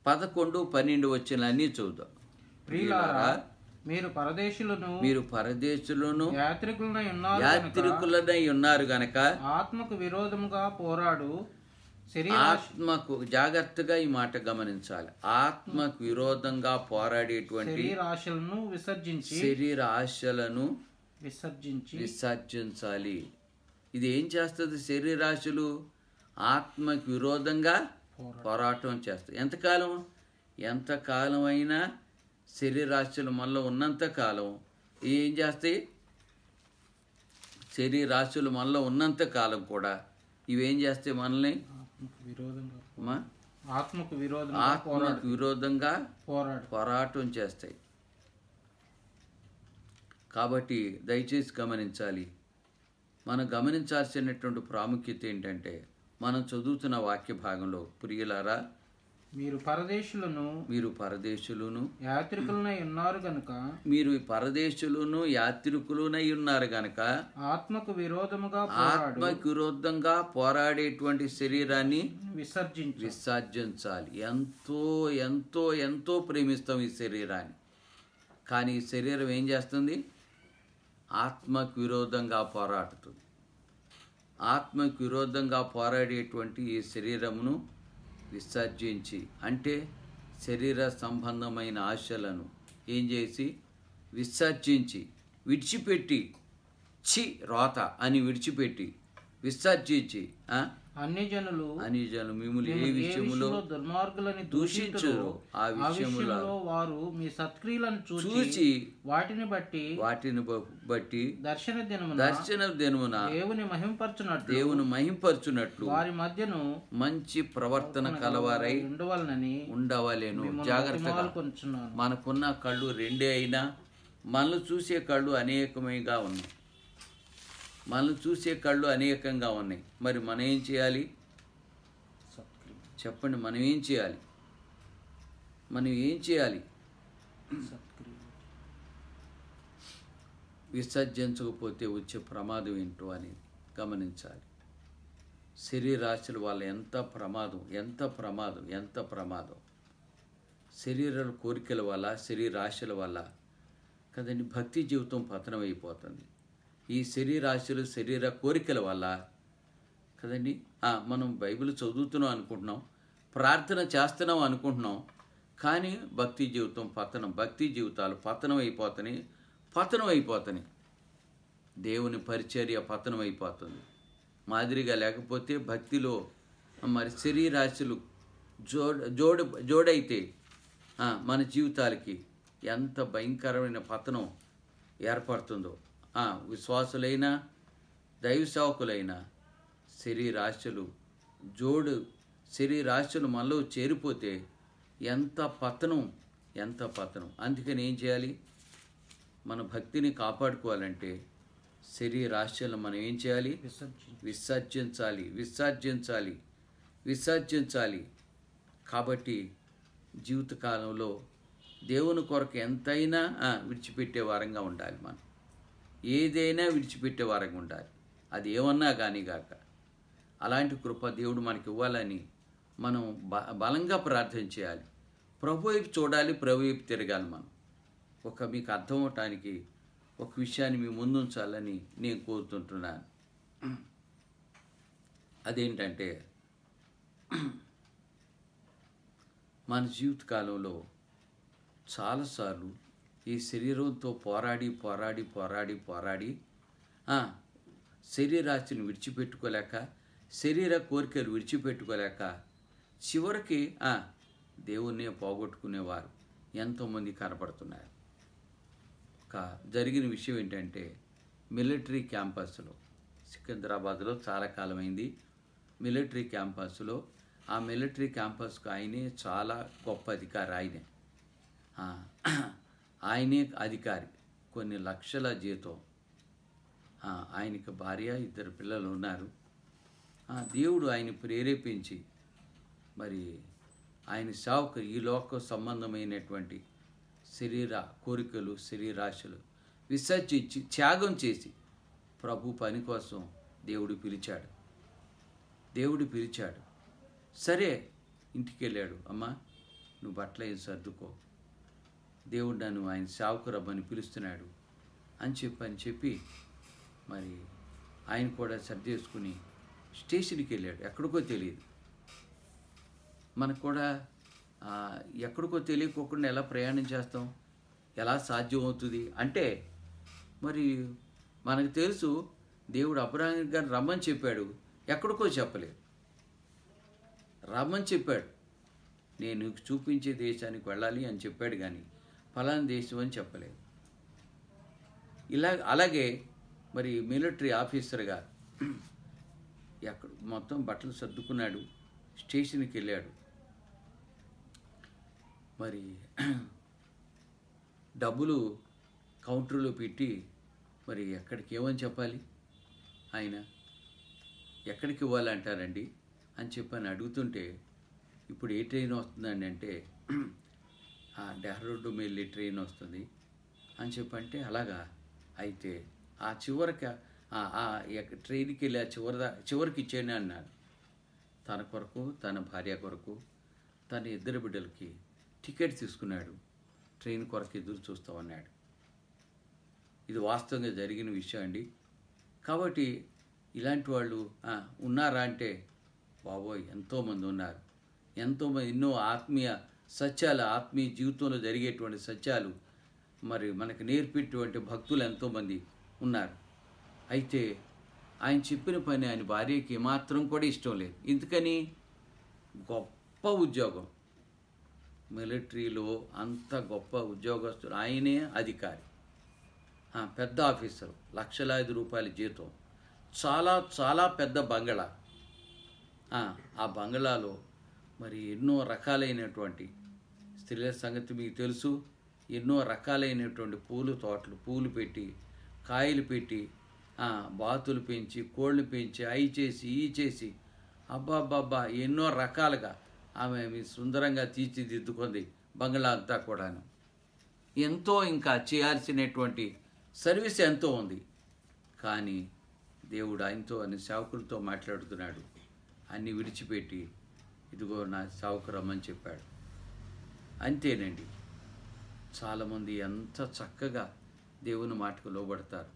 [SPEAKER 1] 11, 12 వచనాలన్నీ చూద్దాం.
[SPEAKER 2] ప్రియులారా, మీరు పరదేశులను
[SPEAKER 1] యాత్రికులనై ఉన్నారు గనక
[SPEAKER 2] ఆత్మకు విరోధముగా పోరాడు
[SPEAKER 1] ఆత్మకు, జాగ్రత్తగా ఈ మాట గమనించాలి, ఆత్మకు విరోధంగా పోరాడేటువంటి శరీర ఆశలను విసర్జించాలి. ఇది ఏం చేస్తుంది? శరీరాశలు ఆత్మకు విరోధంగా పోరాటం చేస్తాయి. ఎంతకాలం అయినా శరీరాశలు మనలో ఉన్నంతకాలం ఏం చేస్తాయి? శరీరాశలు మనలో ఉన్నంతకాలం కూడా ఇవేం చేస్తాయి? మనల్ని ఆత్మకు విరోధంగా పోరాటం చేస్తాయి. కాబట్టి దయచేసి గమనించాలి. మనం గమనించాల్సినటువంటి ప్రాముఖ్యత ఏంటంటే, మనం చదువుతున్న వాక్య భాగంలో, ప్రియులారా,
[SPEAKER 2] మీరు పరదేశులను యాత్రికులనై ఉన్నారు గనక
[SPEAKER 1] ఆత్మకు విరోధంగా పోరాడేటువంటి శరీరాన్ని విసర్జించాలి. ఎంతో ఎంతో ఎంతో ప్రేమిస్తాం ఈ శరీరాన్ని, కానీ ఈ శరీరం ఏం చేస్తుంది? ఆత్మకు విరోధంగా పోరాడుతుంది. ఆత్మకు విరోధంగా పోరాడేటువంటి ఈ శరీరమును విసర్జించి, అంటే శరీర సంబంధమైన ఆశలను ఏం చేసి విసర్జించి, విడిచిపెట్టి, రోత అని విడిచిపెట్టి విసర్జించి,
[SPEAKER 2] అన్ని జనులు
[SPEAKER 1] మిమ్ములు ఏ విషయములో
[SPEAKER 2] దుర్మార్గులని
[SPEAKER 1] దూషించురు, ఆ విషయములో
[SPEAKER 2] వారు మీ సత్క్రియలను చూచి వాటిని బట్టి దర్శన దినమున దేవుని మహింపరచునట్లు వారి మధ్యను మంచి ప్రవర్తన కలవారై
[SPEAKER 1] ఉండవలెను. జాగ్రత్తగా, మనకున్న కళ్ళు రెండే అయినా మనల్ని చూసే కళ్ళు అనేకమైగా ఉన్నాయి. మరి మనం ఏం చేయాలి? చెప్పండి, మనం ఏం చేయాలి? విసర్జించకపోతే వచ్చే ప్రమాదం ఏంటో అని గమనించాలి. శరీరాశల వల్ల ఎంత ప్రమాదం. శరీర కోరికల వల్ల, శరీరాశల వల్ల కదండి భక్తి జీవితం పతనం అయిపోతుంది. ఈ శరీరాశలు, శరీర కోరికల వల్ల కదండి మనం బైబిల్ చదువుతున్నాం అనుకుంటున్నాం, ప్రార్థన చేస్తున్నాం అనుకుంటున్నాం, కానీ భక్తి జీవితాలు పతనం అయిపోతున్నాయి. దేవుని పరిచర్య పతనం అయిపోతుంది. మాదిరిగా లేకపోతే భక్తిలో మరి శరీరాశలు జోడైతే మన జీవితాలకి ఎంత భయంకరమైన పతనం ఏర్పడుతుందో. విశ్వాసులైనా దైవ సేవకులైనా శరీరాశలు మనలో చేరిపోతే ఎంత పతనం. అందుకని ఏం చేయాలి? మన భక్తిని కాపాడుకోవాలంటే శరీరాశలను మనం ఏం చేయాలి? విసర్జించాలి. కాబట్టి జీవితకాలంలో దేవుని కొరకు ఎంతైనా విడిచిపెట్టే వారంగా ఉండాలి. మనం ఏదైనా విడిచిపెట్టే వారంగా ఉండాలి. అది ఏమన్నా కానీ గాక అలాంటి కృప దేవుడు మనకి ఇవ్వాలని మనం బలంగా ప్రార్థన చేయాలి. ప్రభు వైపు చూడాలి, ప్రభు వైపు తిరగాలి. మనం మీకు అర్థం అవటానికి ఒక విషయాన్ని మీ ముందుంచాలని నేను కోరుతుంటున్నాను. అదేంటంటే, మన జీవితకాలంలో చాలాసార్లు ఈ శరీరంతో పోరాడి శరీరాశిని విడిచిపెట్టుకోలేక, శరీర కోరికలు విడిచిపెట్టుకోలేక చివరికి దేవుణ్ణే పోగొట్టుకునేవారు ఎంతోమంది కనపడుతున్నారు. జరిగిన విషయం ఏంటంటే, మిలిటరీ క్యాంపస్లో, సికింద్రాబాద్లో చాలా కాలమైంది. మిలిటరీ క్యాంపస్లో, ఆ మిలిటరీ క్యాంపస్కు ఆయనే చాలా గొప్ప అధికారి. ఆయనే అధికారి, కొన్ని లక్షల జీతం. ఆయనకి భార్య, 2 పిల్లలు ఉన్నారు. దేవుడు ఆయన ప్రేరేపించి మరి ఆయన సేవకు ఈ లోక సంబంధమైనటువంటి శరీర కోరికలు, శరీరాశలు విసర్జించి త్యాగం చేసి ప్రభు పని కోసం దేవుడు పిలిచాడు. సరే, ఇంటికి వెళ్ళాడు. అమ్మా, నువ్వు బట్టలు వేసి సర్దుకో, దేవుడు నన్ను ఆయన సేవకు రమ్మని పిలుస్తున్నాడు అని చెప్పి మరి ఆయన కూడా సర్దేసుకుని స్టేషన్కి వెళ్ళాడు. ఎక్కడికో తెలియదు. మనకు కూడా ఎక్కడికో తెలియకోకుండా ఎలా ప్రయాణం చేస్తాం, ఎలా సాధ్యం అవుతుంది అంటే, మరి మనకు తెలుసు దేవుడు అబ్రాహాం గారిని రమ్మని చెప్పాడు, ఎక్కడికో చెప్పలేదు. రమ్మని చెప్పాడు, నేను చూపించే దేశానికి వెళ్ళాలి అని చెప్పాడు, కానీ ఫలానా దేశం అని చెప్పలేదు. అలాగే మరి మిలిటరీ ఆఫీసర్గా మొత్తం బట్టలు సర్దుకున్నాడు, స్టేషన్కి వెళ్ళాడు. మరి డబ్బులు కౌంటర్లో పెట్టి మరి ఎక్కడికి ఏమని చెప్పాలి, ఆయన ఎక్కడికి ఇవ్వాలంటారండి అని చెప్పని అడుగుతుంటే, ఇప్పుడు ఏ ట్రైన్ వస్తుందండి అంటే, డెహ్రాడూన్ వెళ్ళే ట్రైన్ వస్తుంది అని చెప్పంటే, అలాగా అయితే ఆ చివరికి ట్రైన్కి వెళ్ళి చివరికి ఇచ్చేయండి అన్నాడు. తన కొరకు, తన భార్య కొరకు, తన 2 బిడ్డలకి టికెట్ తీసుకున్నాడు. ట్రైన్ కొరకు ఎదురు చూస్తామన్నాడు. ఇది వాస్తవంగా జరిగిన విషయం అండి. కాబట్టి ఇలాంటి వాళ్ళు ఉన్నారా అంటే, బాబోయ్, ఎంతోమంది ఉన్నారు. ఎంతోమంది ఎన్నో ఆత్మీయ సత్యాలు, ఆత్మీయ జీవితంలో జరిగేటువంటి సత్యాలు మరి మనకు నేర్పేటువంటి భక్తులు ఎంతోమంది ఉన్నారు. అయితే ఆయన చెప్పిన పని ఆయన భార్యకి ఏమాత్రం కూడా ఇష్టం లేదు. ఎందుకని? గొప్ప ఉద్యోగం, మిలిటరీలో అంత గొప్ప ఉద్యోగస్తులు, ఆయనే అధికారి, పెద్ద ఆఫీసరు, లక్షలాది రూపాయల జీతం, చాలా చాలా పెద్ద బంగళా. ఆ బంగళాలో మరి ఎన్నో రకాలైనటువంటి స్త్రీల సంగతి మీకు తెలుసు. ఎన్నో రకాలైనటువంటి పూలు తోటలు, పూలు పెట్టి, కాయలు పెట్టి, బాతులు పెంచి, కోళ్ళు పెంచి, అవి చేసి ఈ చేసి, అబ్బాబ్బాబ్బా ఎన్నో రకాలుగా ఆమె సుందరంగా తీర్చిదిద్దుకుంది బంగ్లా అంతా కూడాను. ఎంతో ఇంకా చేయాల్సినటువంటి సర్వీస్ ఎంతో ఉంది. కానీ దేవుడు ఆయనతో, అన్ని సేవకులతో మాట్లాడుతున్నాడు. అన్నీ విడిచిపెట్టి ఇదిగో నా సేవకు రమ్మని చెప్పాడు. అంతేనండి, చాలామంది ఎంత చక్కగా దేవుని మాటకు లోబడతారు.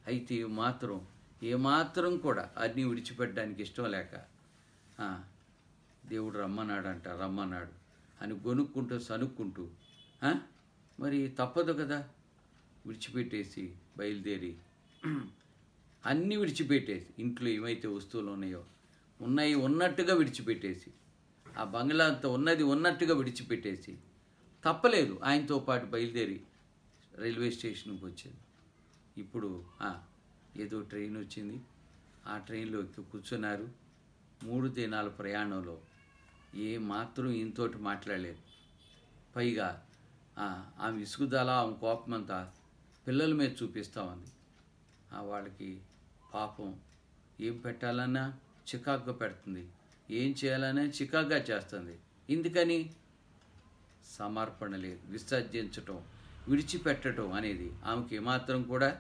[SPEAKER 1] అయితే ఏమాత్రం కూడా అన్నీ విడిచిపెట్టడానికి ఇష్టం లేక దేవుడు రమ్మన్నాడు అని గొనుక్కుంటూ సనుక్కుంటూ మరి తప్పదు కదా, విడిచిపెట్టేసి బయలుదేరి అన్నీ విడిచిపెట్టేసి, ఇంట్లో ఏమైతే వస్తువులు ఉన్నాయో ఉన్నట్టుగా విడిచిపెట్టేసి, ఆ బంగ్లా అంతా ఉన్నట్టుగా విడిచిపెట్టేసి, తప్పలేదు, ఆయనతో పాటు బయలుదేరి రైల్వే స్టేషన్కి వచ్చింది. ఇప్పుడు ఏదో ట్రైన్ వచ్చింది, ఆ ట్రైన్లో కూర్చున్నారు. 3 దినాల ప్రయాణంలో మాత్రం ఈయనతోటి మాట్లాడలేదు. పైగా ఆమె విసుగుదల, ఆమె కోపమంతా పిల్లల మీద చూపిస్తూ ఉంది. వాళ్ళకి పాపం ఏం పెట్టాలన్నా చికాకుగా పెడుతుంది, ఏం చేయాలన్నా చికాకుగా చేస్తుంది. ఎందుకని? సమర్పణ లేదు, విసర్జించటం, విడిచిపెట్టడం అనేది ఆమెకి ఏమాత్రం కూడా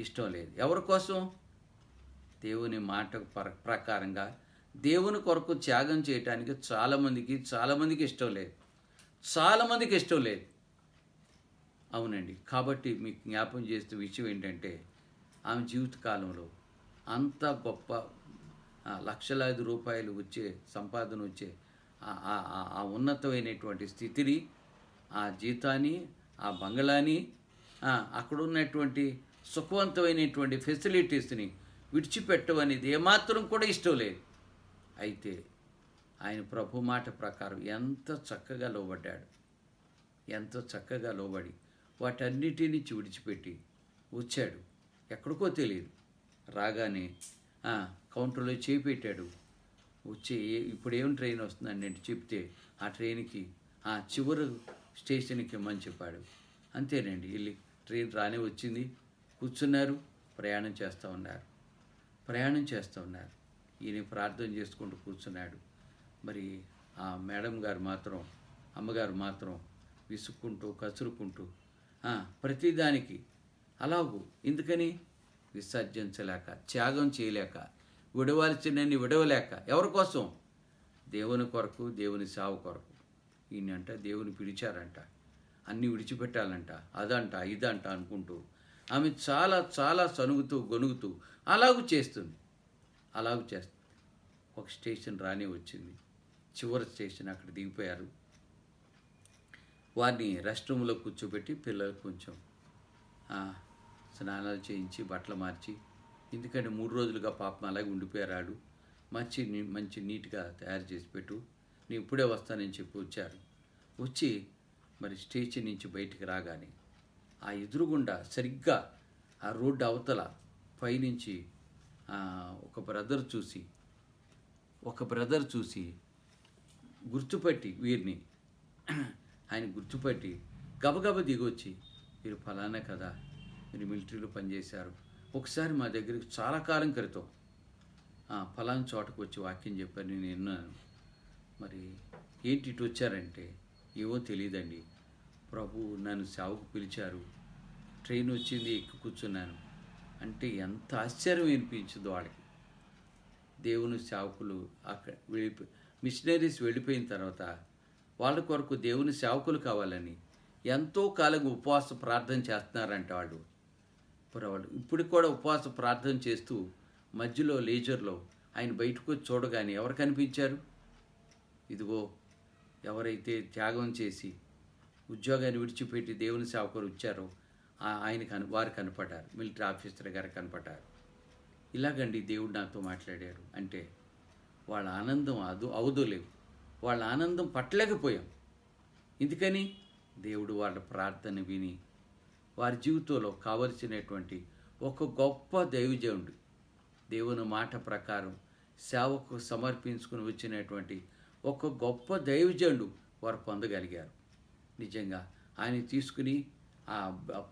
[SPEAKER 1] ఇష్టం లేదు. ఎవరి కోసం? దేవుని మాట ప్రకారంగా దేవుని కొరకు త్యాగం చేయటానికి చాలామందికి ఇష్టం లేదు. చాలామందికి ఇష్టం లేదు. అవునండి. కాబట్టి మీకు జ్ఞాపం చేస్తున్న విషయం ఏంటంటే, ఆమె జీవితకాలంలో అంత గొప్ప లక్షలాది రూపాయలు వచ్చే సంపాదన వచ్చే ఆ ఉన్నతమైనటువంటి స్థితిని, ఆ జీతాన్ని, ఆ బంగళాని, అక్కడ ఉన్నటువంటి సుఖవంతమైనటువంటి ఫెసిలిటీస్ని విడిచిపెట్టవనేది ఏమాత్రం కూడా ఇష్టం లేదు. అయితే ఆయన ప్రభు మాట ప్రకారం ఎంతో చక్కగా లోబడి వాటన్నిటిని విడిచిపెట్టి వచ్చాడు. ఎక్కడికో తెలియదు. రాగానే కౌంటర్లో చేపెట్టాడు. వచ్చి ఇప్పుడు ఏం ట్రైన్ వస్తుందండి అంటే చెప్తే, ఆ ట్రైన్కి చివరి స్టేషన్కి ఇమ్మని చెప్పాడు. అంతేనండి, వెళ్ళి ట్రైన్ రానే వచ్చింది. కూర్చున్నారు, ప్రయాణం చేస్తూ ఉన్నారు. ఈయన ప్రార్థన చేసుకుంటూ కూర్చున్నాడు. మరి ఆ మేడం గారు మాత్రం, అమ్మగారు మాత్రం విసుక్కుంటూ కసురుకుంటూ ప్రతిదానికి అలాగూ ఎందుకని విసర్జించలేక, త్యాగం చేయలేక, విడవలసినన్ని విడవలేక, ఎవరి కోసం? దేవుని కొరకు, దేవుని సేవ కొరకు. ఈయనంట దేవుని పిలిచారంట, అన్నీ విడిచిపెట్టాలంట, అదంట ఇదంట అనుకుంటూ ఆమె చాలా చాలా సనుగుతూ గొనుగుతూ అలాగూ చేస్తుంది. ఒక స్టేషన్ రానే వచ్చింది. చివరి స్టేషన్ అక్కడ దిగిపోయారు. వారిని రెస్ట్ రూమ్లో కూర్చోబెట్టి పిల్లలు కొంచెం స్నానాలు చేయించి బట్టలు మార్చి, ఎందుకంటే 3 రోజులుగా పాపం అలాగే ఉండిపోయారు. మంచి నీట్గా తయారు చేసి పెట్టు, నేను ఇప్పుడే వస్తానని చెప్పి వచ్చారు. వచ్చి మరి స్టేషన్ నుంచి బయటికి రాగానే ఆ ఎదురుగుండా సరిగ్గా ఆ రోడ్డు అవతల పైనుంచి ఒక బ్రదర్ చూసి గుర్తుపట్టి వీరిని ఆయన గుర్తుపట్టి గబగబ దిగొచ్చి, మీరు ఫలానా కదా, మీరు మిలిటరీలో పనిచేశారు, ఒకసారి మా దగ్గరికి చాలా కాలం క్రితం ఫలానా చోటకు వచ్చి వాక్యం చెప్పారు, నేను విన్నాను. మరి ఏంటి ఇటు వచ్చారంటే, ఏమో తెలియదండి, ప్రభు నన్ను సేవకు పిలిచారు, ట్రైన్ వచ్చింది, ఎక్కి కూర్చున్నాను అంటే ఎంత ఆశ్చర్యం అనిపించిందో వాళ్ళకి. దేవుని సేవకులు అక్కడ మిషనరీస్ వెళ్ళిపోయిన తర్వాత వాళ్ళ కొరకు దేవుని సేవకులు కావాలని ఎంతో కాలంగా ఉపవాస ప్రార్థన చేస్తున్నారంట వాళ్ళు. ఇప్పుడు కూడా ఉపవాస ప్రార్థన చేస్తూ మధ్యలో లేజర్లో ఆయన బయటకు వచ్చి చూడగానే ఎవరు కనిపించారు? ఇదిగో ఎవరైతే త్యాగం చేసి ఉద్యోగాన్ని విడిచిపెట్టి దేవుని సేవకులు వచ్చారో వారు కనపడ్డారు, మిలిటరీ ఆఫీసర్ గారు కనపడ్డారు. ఇలాగండి దేవుడు నాతో మాట్లాడాడు అంటే వాళ్ళ ఆనందం అవధులేవు, వాళ్ళ ఆనందం పట్టలేకపోయాం. ఎందుకని? దేవుడు వాళ్ళ ప్రార్థన విని వారి జీవితంలో కావలసినటువంటి ఒక గొప్ప దైవజనుడు, దేవుని మాట ప్రకారం సేవకు సమర్పించుకుని వచ్చినటువంటి ఒక గొప్ప దైవజనుడు వారు పొందగలిగారు. నిజంగా ఆయన తీసుకుని ఆ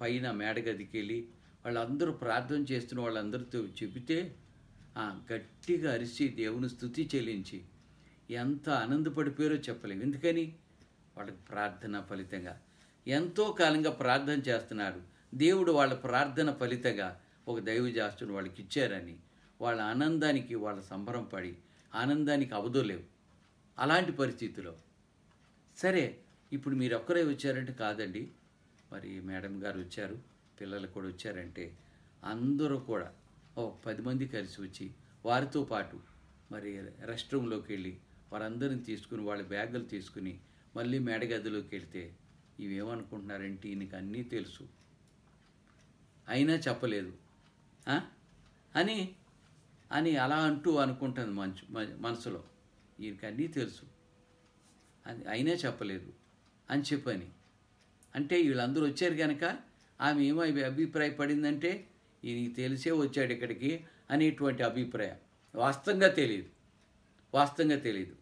[SPEAKER 1] పైన మేడగదికి వెళ్ళి వాళ్ళందరూ ప్రార్థన చేస్తున్న వాళ్ళందరితో చెబితే గట్టిగా అరిచి దేవుని స్తుతి చెల్లించి ఎంత ఆనందపడిపోయారో చెప్పలేము. ఎందుకని? వాళ్ళకి ప్రార్థన ఫలితంగా ఎంతో కాలంగా ప్రార్థన చేస్తున్నారు, దేవుడు వాళ్ళ ప్రార్థన ఫలితంగా ఒక దైవజాస్తుని వాళ్ళకి ఇచ్చారని వాళ్ళ ఆనందానికి వాళ్ళ సంబరం పడి ఆనందానికి అవధులేవు. అలాంటి పరిస్థితిలో సరే ఇప్పుడు మీరు ఒక్కరే వచ్చారంటే కాదండి, మరి మేడం గారు వచ్చారు, పిల్లలు కూడా వచ్చారంటే అందరూ కూడా 10 మంది కలిసి వచ్చి వారితో పాటు మరి రెస్ట్ రూమ్లోకి వెళ్ళి వారందరిని తీసుకుని వాళ్ళ బ్యాగులు తీసుకుని మళ్ళీ మేడగదిలోకి వెళ్తే ఇవేమనుకుంటున్నారంటే ఈయనకి అన్నీ తెలుసు అయినా చెప్పలేదు అని అని అలా అనుకుంటుంది మనసులో, ఈయనకి అన్నీ తెలుసు అయినా చెప్పలేదు అని చెప్పని. అంటే వీళ్ళందరూ వచ్చారు కనుక ఆమె ఏమో అభిప్రాయపడిందంటే ఈయనకి తెలిసే వచ్చాడు ఇక్కడికి అనేటువంటి అభిప్రాయం. వాస్తవంగా తెలియదు.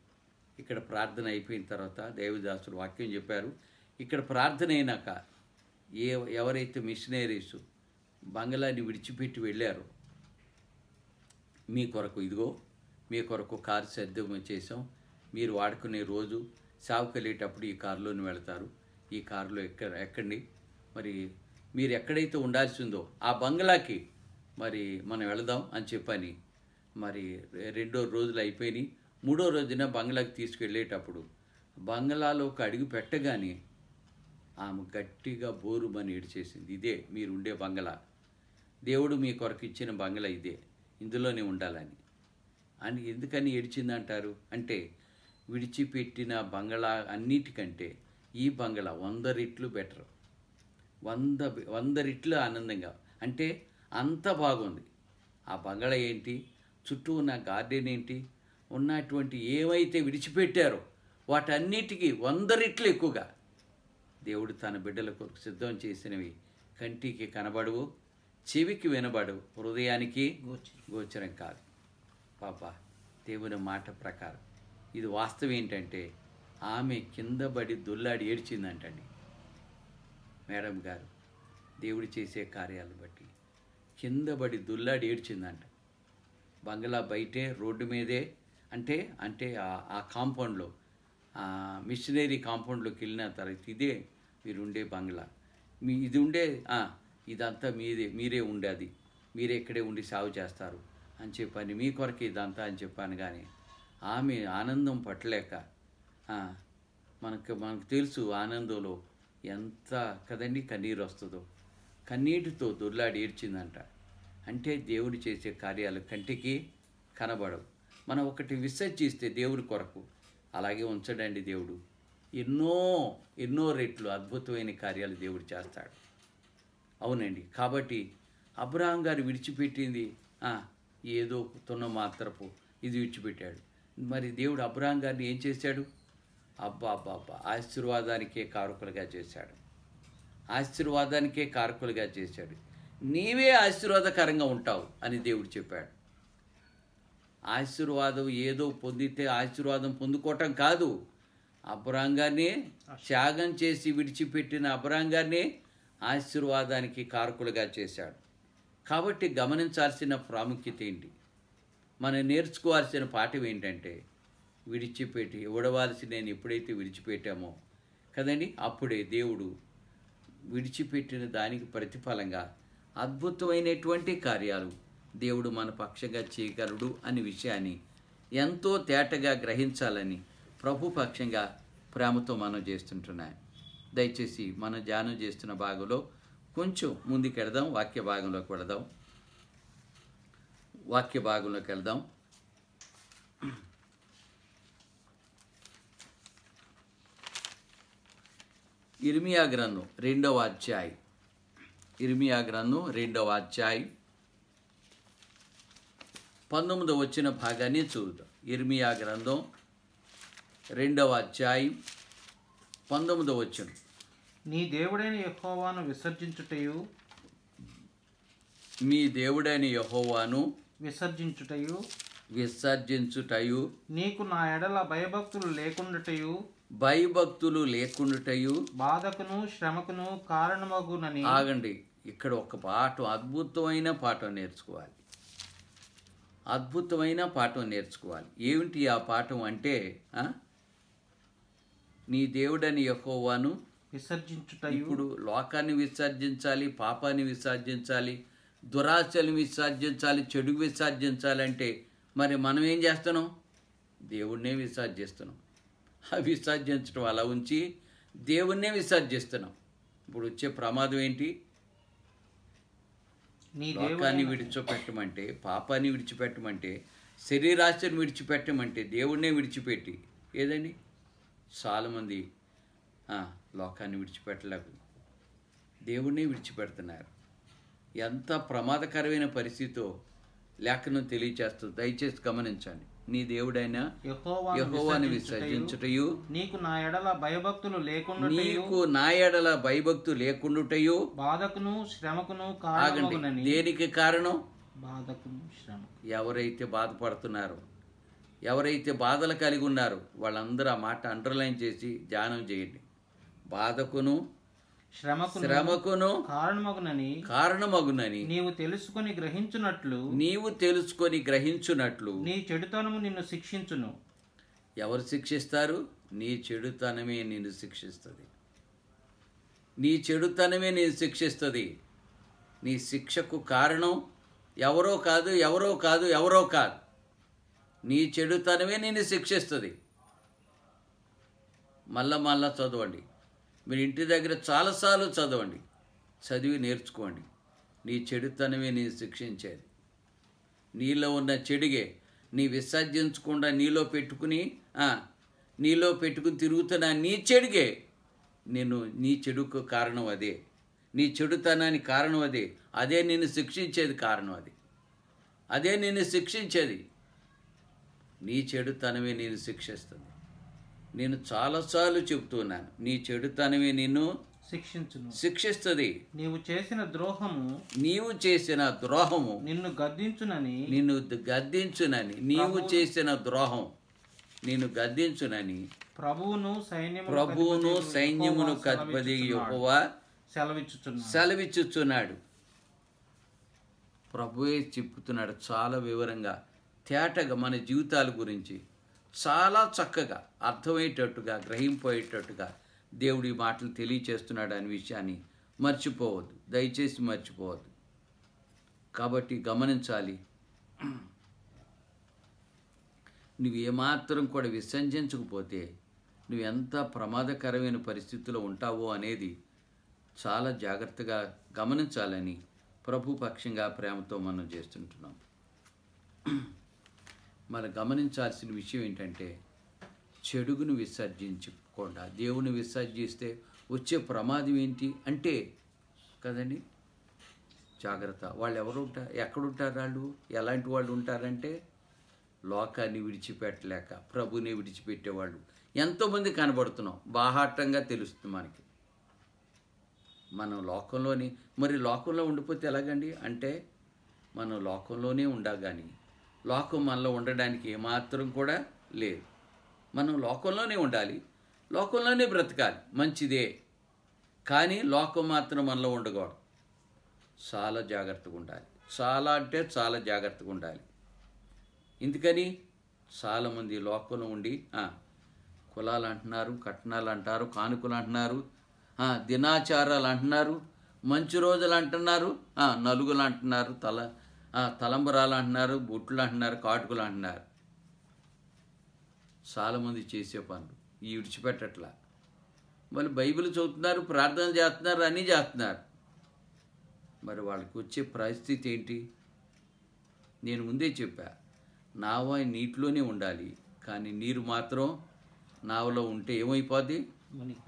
[SPEAKER 1] ఇక్కడ ప్రార్థన అయిపోయిన తర్వాత దైవదాసుడు వాక్యం చెప్పారు. ఇక్కడ ప్రార్థన అయినాక ఎవరైతే మిషనరీస్ బంగ్లాని విడిచిపెట్టి వెళ్ళారో మీ కొరకు కారు సిద్ధం చేసాం, మీరు వాడుకునే రోజు సేవకు వెళ్ళేటప్పుడు ఈ కారులోనే వెళతారు, ఈ కారులో ఎక్కండి, మరి మీరు ఎక్కడైతే ఉండాల్సిందో ఆ బంగ్లాకి మరి మనం వెళదాం అని చెప్పని. మరి 2 రోజులు అయిపోయినాయి. 3వ రోజున బంగ్లాకి తీసుకెళ్ళేటప్పుడు బంగ్లాలోకి అడుగు పెట్టగానే ఆమె గట్టిగా బోరుమని ఏడ్చేసింది. ఇదే మీరు ఉండే బంగ్లా, దేవుడు మీ కొరకు ఇచ్చిన బంగ్లా ఇదే, ఇందులోనే ఉండాలని అని. ఎందుకని ఏడ్చిందంటారు అంటే విడిచిపెట్టిన బంగ్లా అన్నిటికంటే ఈ బంగ్లా 100 రెట్లు బెటర్, 100 రెట్లు ఆనందంగా, అంటే అంత బాగుంది. ఆ బంగ్లా ఏంటి, చుట్టూ ఉన్న గార్డెన్ ఏంటి, ఉన్నటువంటి ఏవైతే విడిచిపెట్టారో వాటన్నిటికీ 100 రెట్లు ఎక్కువగా దేవుడు తన బిడ్డల కొరకు సిద్ధం చేసినవి కంటికి కనబడవు, చెవికి వినబడవు, హృదయానికి గోచరం కాదు. పాప దేవుని మాట ప్రకారం ఇది వాస్తవం ఏంటంటే ఆమె కింద పడి దొల్లాడి ఏడ్చిందంటండి. మేడం గారు దేవుడు చేసే కార్యాలను బట్టి కింద పడి దొల్లాడి ఏడ్చిందంట. బంగ్లా బయటే రోడ్డు మీదే అంటే ఆ కాంపౌండ్లో మిషనరీ కాంపౌండ్లోకి వెళ్ళిన తర్వాత ఇదే మీరు ఉండే బంగ్లా, ఇది ఉండే ఇదంతా మీరే ఉండేది, మీరే ఇక్కడే ఉండి సాగు చేస్తారు అని చెప్పని, మీ కొరకు ఇదంతా అని చెప్పాను. కానీ ఆమె ఆనందం పట్టలేక మనకు తెలుసు ఆనందంలో ఎంత కదండి కన్నీరు వస్తుందో, కన్నీటితో దొర్లాడి ఏడ్చిందంట. అంటే దేవుడు చేసే కార్యాలు కంటికి కనబడవు. మనం ఒకటి విసర్జిస్తే దేవుడి కొరకు అలాగే ఉంచడండి దేవుడు. ఎన్నో రెట్లు అద్భుతమైన కార్యాలు దేవుడు చేస్తాడు. అవునండి. కాబట్టి అబ్రహాం గారు విడిచిపెట్టింది ఏదో తున్న మాత్రపు ఇది విడిచిపెట్టాడు. మరి దేవుడు అబ్రహాం గారిని ఏం చేశాడు? అబ్బా ఆశీర్వాదానికే కారకులుగా చేశాడు. ఆశీర్వాదానికే కారకులుగా చేశాడు. నీవే ఆశీర్వాదకరంగా ఉంటావు అని దేవుడు చెప్పాడు. ఆశీర్వాదం ఏదో పొందితే ఆశీర్వాదం పొందుకోవటం కాదు, అబ్రహాం గారిని త్యాగం చేసి విడిచిపెట్టిన అబ్రహాం గారిని ఆశీర్వాదానికి కారకులుగా చేశాడు. కాబట్టి గమనించాల్సిన ప్రాముఖ్యత ఏంటి? మనం నేర్చుకోవాల్సిన పాఠం ఏంటంటే, విడిచిపెట్టి ఇవ్వడవలసి నేను ఎప్పుడైతే విడిచిపెట్టామో కదండి, అప్పుడే దేవుడు విడిచిపెట్టిన దానికి ప్రతిఫలంగా అద్భుతమైనటువంటి కార్యాలు దేవుడు మన పక్షంగా చేయగలడు అనే విషయాన్ని ఎంతో తేటగా గ్రహించాలని ప్రభు పక్షంగా ప్రేమతో మనం చేస్తుంటున్నాం. దయచేసి మనం ధ్యానం చేస్తున్న భాగంలో కొంచెం ముందుకెళ్దాం, వాక్య భాగంలోకి వెళ్దాం. ఇర్మియా గ్రంథం 2వ అధ్యాయం. 19వ వచ్చిన భాగాన్ని చూద్దాం. ఇర్మియా గ్రంథం 2వ అధ్యాయం 19వ వచనం.
[SPEAKER 2] నీ దేవుడైన యెహోవాను విసర్జించుటయు,
[SPEAKER 1] మీ దేవుడైన యెహోవాను విసర్జించుటయు, నీకు నా
[SPEAKER 2] ఎడల భయభక్తులు
[SPEAKER 1] లేకుండుటయు,
[SPEAKER 2] బాధకును శ్రమకును కారణమగునని.
[SPEAKER 1] ఆగండి, ఇక్కడ ఒక పాఠం, అద్భుతమైన పాఠం నేర్చుకోవాలి. ఏమిటి ఆ పాఠం అంటే, నీ దేవుడని యెహోవాను
[SPEAKER 2] విసర్జించుటయు.
[SPEAKER 1] ఇప్పుడు లోకాన్ని విసర్జించాలి, పాపాన్ని విసర్జించాలి, దురాశలు విసర్జించాలి, చెడు విసర్జించాలంటే మరి మనం ఏం చేస్తున్నాం? దేవుణ్ణే విసర్జిస్తున్నాం. విసర్జించడం అలా ఉంచి దేవుణ్ణే విసర్జిస్తున్నాం. ఇప్పుడు వచ్చే ప్రమాదం ఏంటి? లోకాన్ని విడిచిపెట్టమంటే, పాపాన్ని విడిచిపెట్టమంటే, శరీరాశను విడిచిపెట్టమంటే, దేవుణ్ణే విడిచిపెట్టి ఏదండి చాలామంది లోకాన్ని విడిచిపెట్టలేక దేవుణ్ణే విడిచిపెడుతున్నారు. ఎంత ప్రమాదకరమైన పరిస్థితితో లేఖనం తెలియచేస్తుంది. దయచేసి గమనించండి. నీ దేవుడైన యెహోవాను విసర్జించుటయు,
[SPEAKER 2] నీకు నా ఎడల
[SPEAKER 1] భయభక్తులు లేకుండుటయు,
[SPEAKER 2] బాధకును శ్రమకును
[SPEAKER 1] కారణమగునని. దేనికి కారణం?
[SPEAKER 2] బాధకును శ్రమ.
[SPEAKER 1] ఎవరైతే బాధపడుతున్నారో, ఎవరైతే బాధలు కలిగి ఉన్నారో వాళ్ళందరూ ఆ మాట అండర్లైన్ చేసి ధ్యానం చేయండి. బాధకును శ్రమకును కారణమగునని
[SPEAKER 2] నీవు తెలుసుకొని
[SPEAKER 1] గ్రహించున్నట్లు
[SPEAKER 2] నీ చెడుతనము నిన్ను శిక్షించును.
[SPEAKER 1] ఎవరు శిక్షిస్తారు? నీ చెడుతనమే నిన్ను శిక్షిస్తుంది. నీ శిక్షకు కారణం ఎవరో కాదు. నీ చెడుతనమే నిన్ను శిక్షిస్తుంది. మళ్ళా చదవండి. మీరు ఇంటి దగ్గర చాలాసార్లు చదివి నేర్చుకోండి. నీ చెడుతనమే నేను శిక్షించేది. నీలో ఉన్న చెడుగే నీ విసర్జించకుండా నీలో పెట్టుకుని తిరుగుతున్న నీ చెడుగే నీ చెడుకు కారణం అదే. నీ చెడుతనానికి కారణం అదే. అదే నిన్ను శిక్షించేది కారణం అదే నిన్ను శిక్షించేది. నీ చెడుతనమే నేను శిక్షిస్తుంది. నేను చాలాసార్లు చెబుతున్నాను, నీ చెడుతనమే నిన్ను శిక్షిస్తుంది.
[SPEAKER 2] నీవు చేసిన
[SPEAKER 1] ద్రోహము
[SPEAKER 2] నిన్ను గద్దించునని.
[SPEAKER 1] నీవు చేసిన ద్రోహం నిన్ను గద్దించునని ప్రభువును సైన్యమునకు అధిపతి యెహోవా సెలవిచ్చుచున్నాడు. ప్రభువే చెప్పుతున్నాడు చాలా వివరంగా, తేటగా మన జీవితాల గురించి, చాలా చక్కగా అర్థమయ్యేటట్టుగా గ్రహింపోయేటట్టుగా దేవుడి మాటలు తెలియచేస్తున్నాడు అనే విషయాన్ని మర్చిపోవద్దు, దయచేసి మర్చిపోవద్దు. కాబట్టి గమనించాలి, నువ్వు ఏమాత్రం కూడా విసర్జించకపోతే నువ్వు ఎంత ప్రమాదకరమైన పరిస్థితిలో ఉంటావో అనేది చాలా జాగ్రత్తగా గమనించాలని ప్రభు పక్షంగా ప్రేమతో మనం చేస్తుంటున్నాం. మనం గమనించాల్సిన విషయం ఏంటంటే, చెడుగును విసర్జించకుండా దేవుని విసర్జిస్తే వచ్చే ప్రమాదం ఏంటి అంటే కదండి, జాగ్రత్త. వాళ్ళు ఎవరు ఉంటారు, ఎక్కడుంటారు, వాళ్ళు ఎలాంటి వాళ్ళు ఉంటారంటే లోకాన్ని విడిచిపెట్టలేక ప్రభుని విడిచిపెట్టేవాళ్ళు ఎంతోమంది కనబడుతున్నాం. బాహాటంగా తెలుస్తుంది మనకి. మనం లోకంలోని, మరి లోకంలో ఉండిపోతే ఎలాగండి అంటే, మనం లోకంలోనే ఉండాలి కానీ లోకం మనలో ఉండడానికి ఏమాత్రం కూడా లేదు. మనం లోకంలోనే ఉండాలి, లోకంలోనే బ్రతకాలి, మంచిదే. కానీ లోకం మాత్రం మనలో ఉండకూడదు. చాలా జాగ్రత్తగా ఉండాలి, చాలా అంటే చాలా జాగ్రత్తగా ఉండాలి. ఎందుకని చాలామంది లోకంలో ఉండి కులాలు అంటున్నారు, కట్నాలు అంటారు, కానుకలు అంటున్నారు, దినాచారాలు అంటున్నారు, మంచి రోజులు అంటున్నారు, నలుగులు అంటున్నారు, తలంబరాలు అంటున్నారు, బొట్లు అంటున్నారు, కాటుకులు అంటున్నారు. చాలామంది చేసే పనులు ఈ విడిచిపెట్టట్లా. మళ్ళీ బైబిల్ చదువుతున్నారు, ప్రార్థన చేస్తున్నారు, అన్నీ చేస్తున్నారు. మరి వాళ్ళకి వచ్చే పరిస్థితి ఏంటి? నేను ముందే చెప్పా, నావ నీటిలోనే ఉండాలి, కానీ నీరు మాత్రం నావలో ఉంటే ఏమైపోద్ది?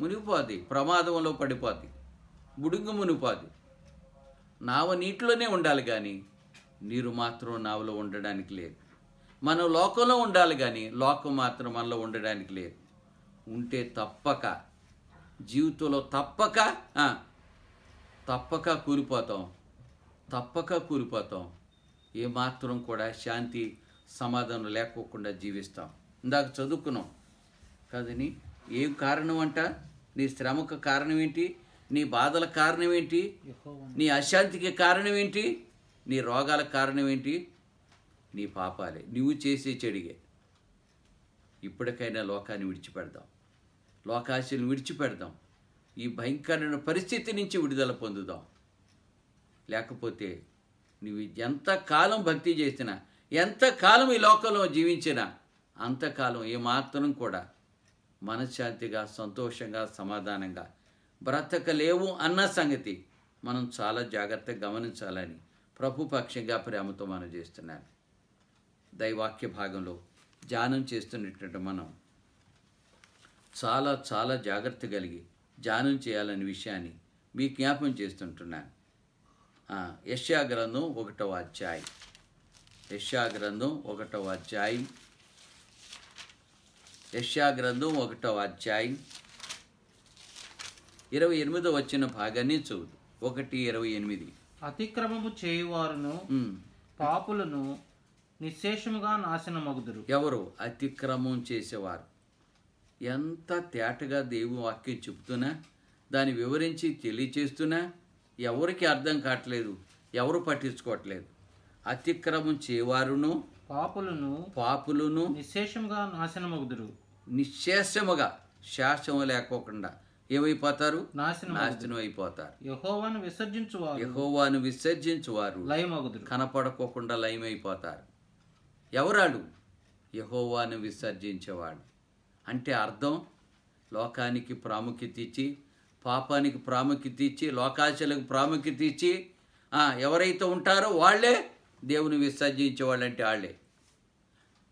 [SPEAKER 1] మునిగిపోద్ది, ప్రమాదంలో పడిపోద్ది, బుడుంగు మునిగిపోద్ది. నావ నీటిలోనే ఉండాలి కానీ నీరు మాత్రం నావలో ఉండడానికి లేదు. మనం లోకంలో ఉండాలి కానీ లోకం మాత్రం మనలో ఉండడానికి లేదు. ఉంటే తప్పక జీవితంలో తప్పక కూలిపోతాం. ఏమాత్రం కూడా శాంతి సమాధానం లేకోకుండా జీవిస్తాం. ఇందాక చదువుకున్నాం కదని. ఏం కారణం అంట? నీ శ్రమకు కారణం ఏంటి? నీ బాధల కారణం ఏంటి? నీ అశాంతికి కారణం ఏంటి? నీ రోగాల కారణం ఏంటి? నీ పాపాలే, నువ్వు చేసే చెడిగే. ఇప్పటికైనా లోకాన్ని విడిచిపెడదాం, లోకాశలను విడిచిపెడదాం, ఈ భయంకరమైన పరిస్థితి నుంచి విడుదల పొందుదాం. లేకపోతే నువ్వు ఎంతకాలం భక్తి చేసినా, ఎంతకాలం ఈ లోకంలో జీవించినా, అంతకాలం ఏమాత్రం కూడా మనశ్శాంతిగా, సంతోషంగా, సమాధానంగా బ్రతకలేవు అన్న సంగతి మనం చాలా జాగ్రత్తగా గమనించాలని ప్రభు పక్షంగా ప్రేమతో మనం చేస్తున్నాను. దైవాక్య భాగంలో ధ్యానం చేస్తున్నటువంటి మనం చాలా చాలా జాగ్రత్త కలిగి ధ్యానం చేయాలనే విషయాన్ని మీ జ్ఞాపం చేస్తుంటున్నాను. యెషయా గ్రంథం 1వ అధ్యాయం, యెషయా గ్రంథం 1వ అధ్యాయం, యెషయా గ్రంథం 1వ అధ్యాయం 28వ వచ్చిన భాగాన్ని చదువు. 1:28.
[SPEAKER 2] అతిక్రమము చేయువారును పాపులను నిశ్శేషముగా నాశనమగుదురు.
[SPEAKER 1] ఎవరు? అతిక్రమం చేసేవారు. ఎంత తేటగా దేవుని వాక్యం చెబుతున్నా, దాన్ని వివరించి తెలియచేస్తున్నా ఎవరికి అర్థం కావట్లేదు, ఎవరు పట్టించుకోవట్లేదు. అతిక్రమం చేయవారును పాపులను
[SPEAKER 2] నిశ్శేషముగా నాశనమగుదురు.
[SPEAKER 1] నిశ్శేషముగా, శాసము లేకోకుండా ఏమైపోతారు? నాశనం అయిపోతారు. యెహోవాను విసర్జించువారు
[SPEAKER 2] లయమగుదురు.
[SPEAKER 1] కనపడకోకుండా లయమైపోతారు. ఎవరాడు? యెహోవాను విసర్జించేవాడు. అంటే అర్థం, లోకానికి ప్రాముఖ్యత ఇచ్చి, పాపానికి ప్రాముఖ్యత ఇచ్చి, లోకాశలకు ప్రాముఖ్యత ఇచ్చి ఎవరైతే ఉంటారో వాళ్ళే దేవుని విసర్జించేవాళ్ళంటే వాళ్ళే.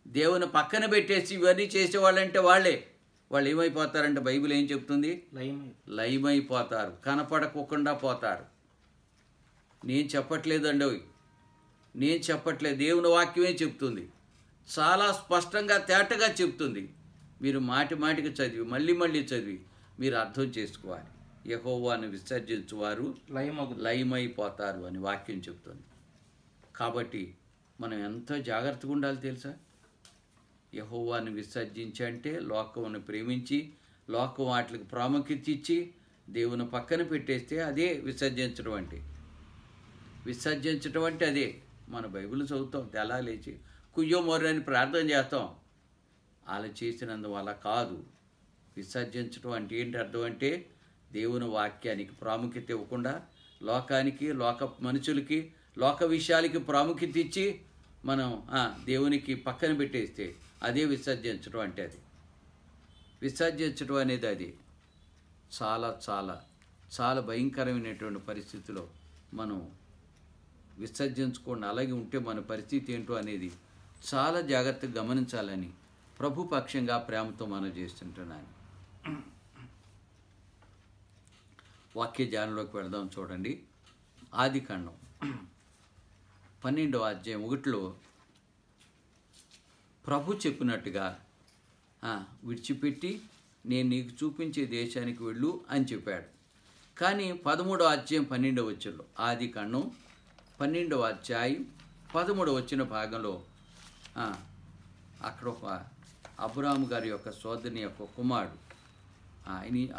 [SPEAKER 1] దేవుని పక్కన పెట్టేసి ఇవన్నీ చేసేవాళ్ళంటే వాళ్ళే. వాళ్ళు ఏమైపోతారంటే బైబిల్ ఏం చెప్తుంది? లయమైపోతారు, కనపడకోకుండా పోతారు. నేను చెప్పట్లేదండి, నేను చెప్పట్లేదు, దేవుని వాక్యమే చెప్తుంది. చాలా స్పష్టంగా తేటగా చెప్తుంది. మీరు మాటి మాటికి చదివి మళ్ళీ చదివి మీరు అర్థం చేసుకోవాలి. యెహోవాను విసర్జించువారు లయమైపోతారు అని వాక్యం చెప్తుంది. కాబట్టి మనం ఎంతో జాగ్రత్తగా ఉండాలి తెలుసా? యెహోవాను విసర్జించంటే లోకమును ప్రేమించి, లోకం వాటికి ప్రాముఖ్యత ఇచ్చి దేవుని పక్కన పెట్టేస్తే అదే విసర్జించడం అంటే. విసర్జించడం అంటే అదే. మన బైబిల్ చదువుతాం, తెల్లా లేచి కుయ్యో మొర్రని ప్రార్థన చేస్తాం. అలా చేసినందువల్ల కాదు. విసర్జించడం అంటే ఏంటి అర్థం అంటే దేవుని వాక్యానికి ప్రాముఖ్యత ఇవ్వకుండా లోకానికి, లోక మనుషులకి, లోక విషయాలకి ప్రాముఖ్యత ఇచ్చి మనం దేవునికి పక్కన పెట్టేస్తే అదే విసర్జించడం అంటే. అది విసర్జించడం అనేది అది చాలా చాలా చాలా భయంకరమైనటువంటి పరిస్థితిలో మనం విసర్జించకుండా అలాగే ఉంటే మన పరిస్థితి ఏంటో అనేది చాలా జాగ్రత్తగా గమనించాలని ప్రభు పక్షంగా ప్రేమతో మనం చేస్తుంటున్నాను. వాక్య ధ్యానంలోకి వెళదాం. చూడండి, ఆదికాండం 12వ అధ్యాయం 1లో ప్రభు చెప్పినట్టుగా విడిచిపెట్టి నేను నీకు చూపించే దేశానికి వెళ్ళు అని చెప్పాడు. కానీ 13వ అధ్యాయం 12వ వచనంలో, ఆదికాండం 12వ అధ్యాయం 13వ వచన భాగంలో అక్కడ ఒక అబ్రాహాము గారి యొక్క సోదరుని యొక్క కుమారుడు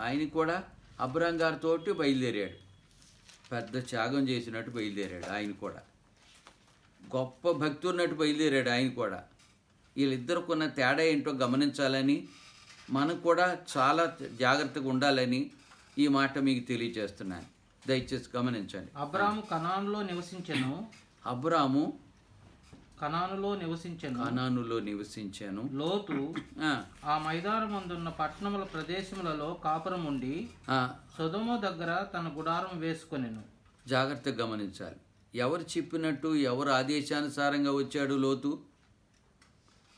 [SPEAKER 1] ఆయన కూడా అబ్రాహాం గారితో బయలుదేరాడు. పెద్ద త్యాగం చేసినట్టు బయలుదేరాడు. ఆయన కూడా గొప్ప భక్తి ఉన్నట్టు బయలుదేరాడు. ఆయన కూడా వీళ్ళిద్దరికున్న తేడా ఏంటో గమనించాలని, మనం కూడా చాలా జాగ్రత్తగా ఉండాలని ఈ మాట మీకు తెలియజేస్తున్నాను. దయచేసి గమనించండి.
[SPEAKER 2] అబ్రాహాము కనానులో నివసించెను.
[SPEAKER 1] అబ్రాహాము
[SPEAKER 2] కనానులో నివసించెను. లోతు ఆ మైదానమందున్న పట్టణముల ప్రదేశములలో కాపురం ఉండి సొదొమ దగ్గర తన గుడారం వేసుకొనెను.
[SPEAKER 1] జాగ్రత్తగా గమనించాలి. ఎవరు చెప్పినట్టు, ఎవరు ఆదేశానుసారంగా వచ్చాడు లోతు?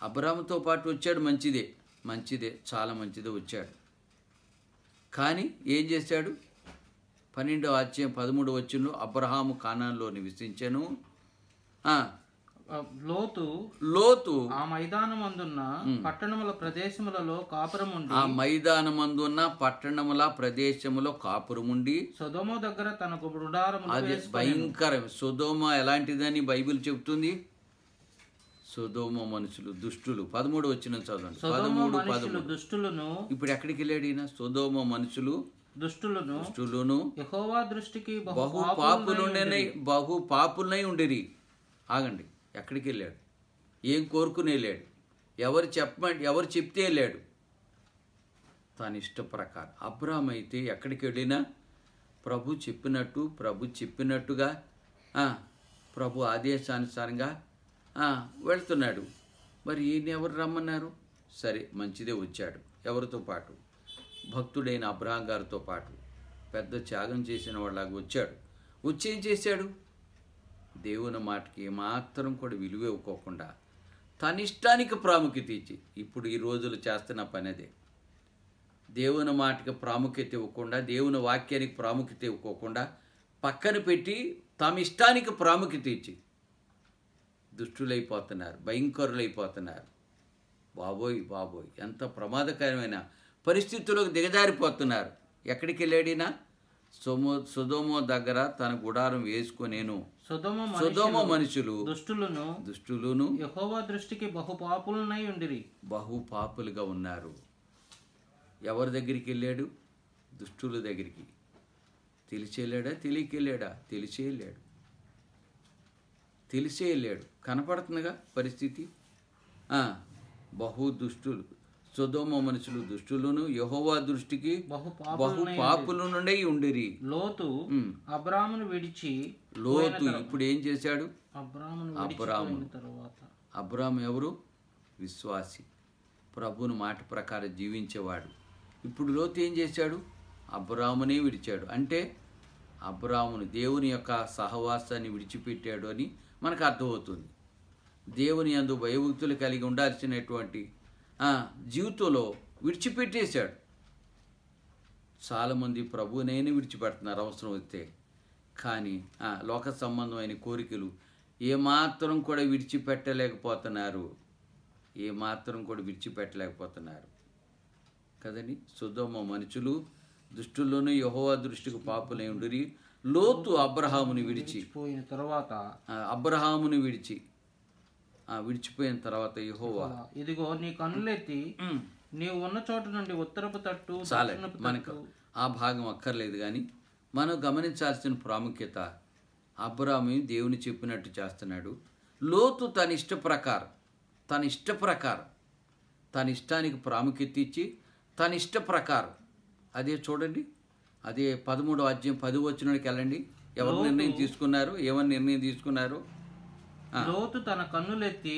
[SPEAKER 1] అబ్రాహాముతో పాటు వచ్చాడు. మంచిదే, చాలా మంచిదే వచ్చాడు. కానీ ఏం చేశాడు? 12వ అధ్యాయం 13వ వచనంలో అబ్రహాము కానానులో నివసించెను. లోతు
[SPEAKER 2] ఆ మైదానమందున్న పట్టణముల ప్రదేశములలో కాపురముండి
[SPEAKER 1] కాపురముండి
[SPEAKER 2] సొదొమ దగ్గర తన గుడారమును
[SPEAKER 1] అది భయంకరం. సొదొమ ఎలాంటిదని బైబిల్ చెబుతుంది. సొదొమ మనుషులు దుష్టులు. 13 వచనం చదవండి. 13
[SPEAKER 2] దుష్టులను.
[SPEAKER 1] ఇప్పుడు ఎక్కడికి వెళ్ళాడు ఈయన? సొదొమ మనుషులు దుష్టులను
[SPEAKER 2] యెహోవా దృష్టికి
[SPEAKER 1] బహు పాపులనై ఉండిరి. ఆగండి, ఎక్కడికి వెళ్ళాడు? ఏం కోరుకుని వెళ్ళాడు? ఎవరు చెప్తే వెళ్ళాడు? తన ఇష్ట ప్రకారం. అబ్రాహాము అయితే ఎక్కడికి వెళ్ళినా ప్రభు చెప్పినట్టుగా ప్రభు ఆదేశానుసారంగా వెళ్తున్నాడు. మరి ఈయన ఎవరు రమ్మన్నారు? సరే, మంచిదే, వచ్చాడు. ఎవరితో పాటు? భక్తుడైన అబ్రహాం గారితో పాటు. పెద్ద త్యాగం చేసిన వాళ్ళలాగా వచ్చాడు. వచ్చి ఏం చేశాడు? దేవుని మాటకి ఏమాత్రం కూడా విలువ ఇవ్వకోకుండా తన ఇష్టానికి ప్రాముఖ్యత ఇచ్చి, ఇప్పుడు ఈ రోజులు చేస్తున్న పని అదే. దేవుని మాటకి ప్రాముఖ్యత ఇవ్వకుండా, దేవుని వాక్యానికి ప్రాముఖ్యత ఇవ్వకోకుండా పక్కన పెట్టి తమ ఇష్టానికి ప్రాముఖ్యత ఇచ్చి దుష్టులైపోతున్నారు, భయంకరులైపోతున్నారు. బాబోయ్ ఎంత ప్రమాదకరమైన పరిస్థితుల్లోకి దిగజారిపోతున్నారు. ఎక్కడికి వెళ్ళాడినా? సొదొమ దగ్గర తన గుడారం వేసుకొనేను. సొదొమ మనుషులు దుష్టులను
[SPEAKER 2] యెహోవా దృష్టికి బహుపాపులనై ఉండిరి.
[SPEAKER 1] బహుపాపులుగా ఉన్నారు. ఎవరి దగ్గరికి వెళ్ళాడు? దుష్టుల దగ్గరికి. తెలిసే వెళ్ళాడా? తెలియకెళ్ళాడా? తెలిసే వెళ్ళాడు. కనపడుతుందిగా పరిస్థితి. బహు దుష్టులు, సొదొమ మనుషులు దుష్టులను యెహోవా దృష్టికి బహు పాపుల నుండి ఉండిరి.
[SPEAKER 2] లోతు అబ్రాహామును విడిచి
[SPEAKER 1] ఇప్పుడు ఏం చేశాడు? అబ్రాహాము ఎవరు? విశ్వాసి, ప్రభుని మాట ప్రకారం జీవించేవాడు. ఇప్పుడు లోతు ఏం చేశాడు? అబ్రాహామునే విడిచాడు. అంటే అబ్రాహామును, దేవుని యొక్క సహవాసాన్ని విడిచిపెట్టాడు అని మనకు అర్థమవుతుంది. దేవుని యందు భయభక్తులు కలిగి ఉండాల్సినటువంటి జీవితంలో విడిచిపెట్టేశాడు. చాలామంది ప్రభువునైనా విడిచిపెడుతున్నారు అవసరం వస్తే. కానీ లోక సంబంధమైన కోరికలు ఏమాత్రం కూడా విడిచిపెట్టలేకపోతున్నారు. కదండి. సొదొమ మనుషులు దుష్టుల్లోనూ యెహోవా దృష్టికి పాపులై ఉండిరి. లోతు అబ్రహాముని విడిచిపోయిన తర్వాత యెహోవా,
[SPEAKER 2] ఇదిగో నీ కన్నులెత్తి నీవు ఉన్న చోట నుండి ఉత్తరపు తట్టు.
[SPEAKER 1] మనకు ఆ భాగం అక్కర్లేదు, కానీ మనం గమనించాల్సిన ప్రాముఖ్యత, అబ్రాహాము దేవుని చెప్పినట్టు చేస్తున్నాడు. లోతు తన ఇష్ట ప్రకారం తన ఇష్టానికి ప్రాముఖ్యత ఇచ్చి తన ఇష్ట ప్రకారం, అదే చూడండి, అదే 13వ అధ్యాయం 10వ వచనానికి వెళ్ళండి. ఎవరు నిర్ణయం తీసుకున్నారు, ఏమని నిర్ణయం తీసుకున్నారు?
[SPEAKER 2] లోతు తన కన్నులెత్తి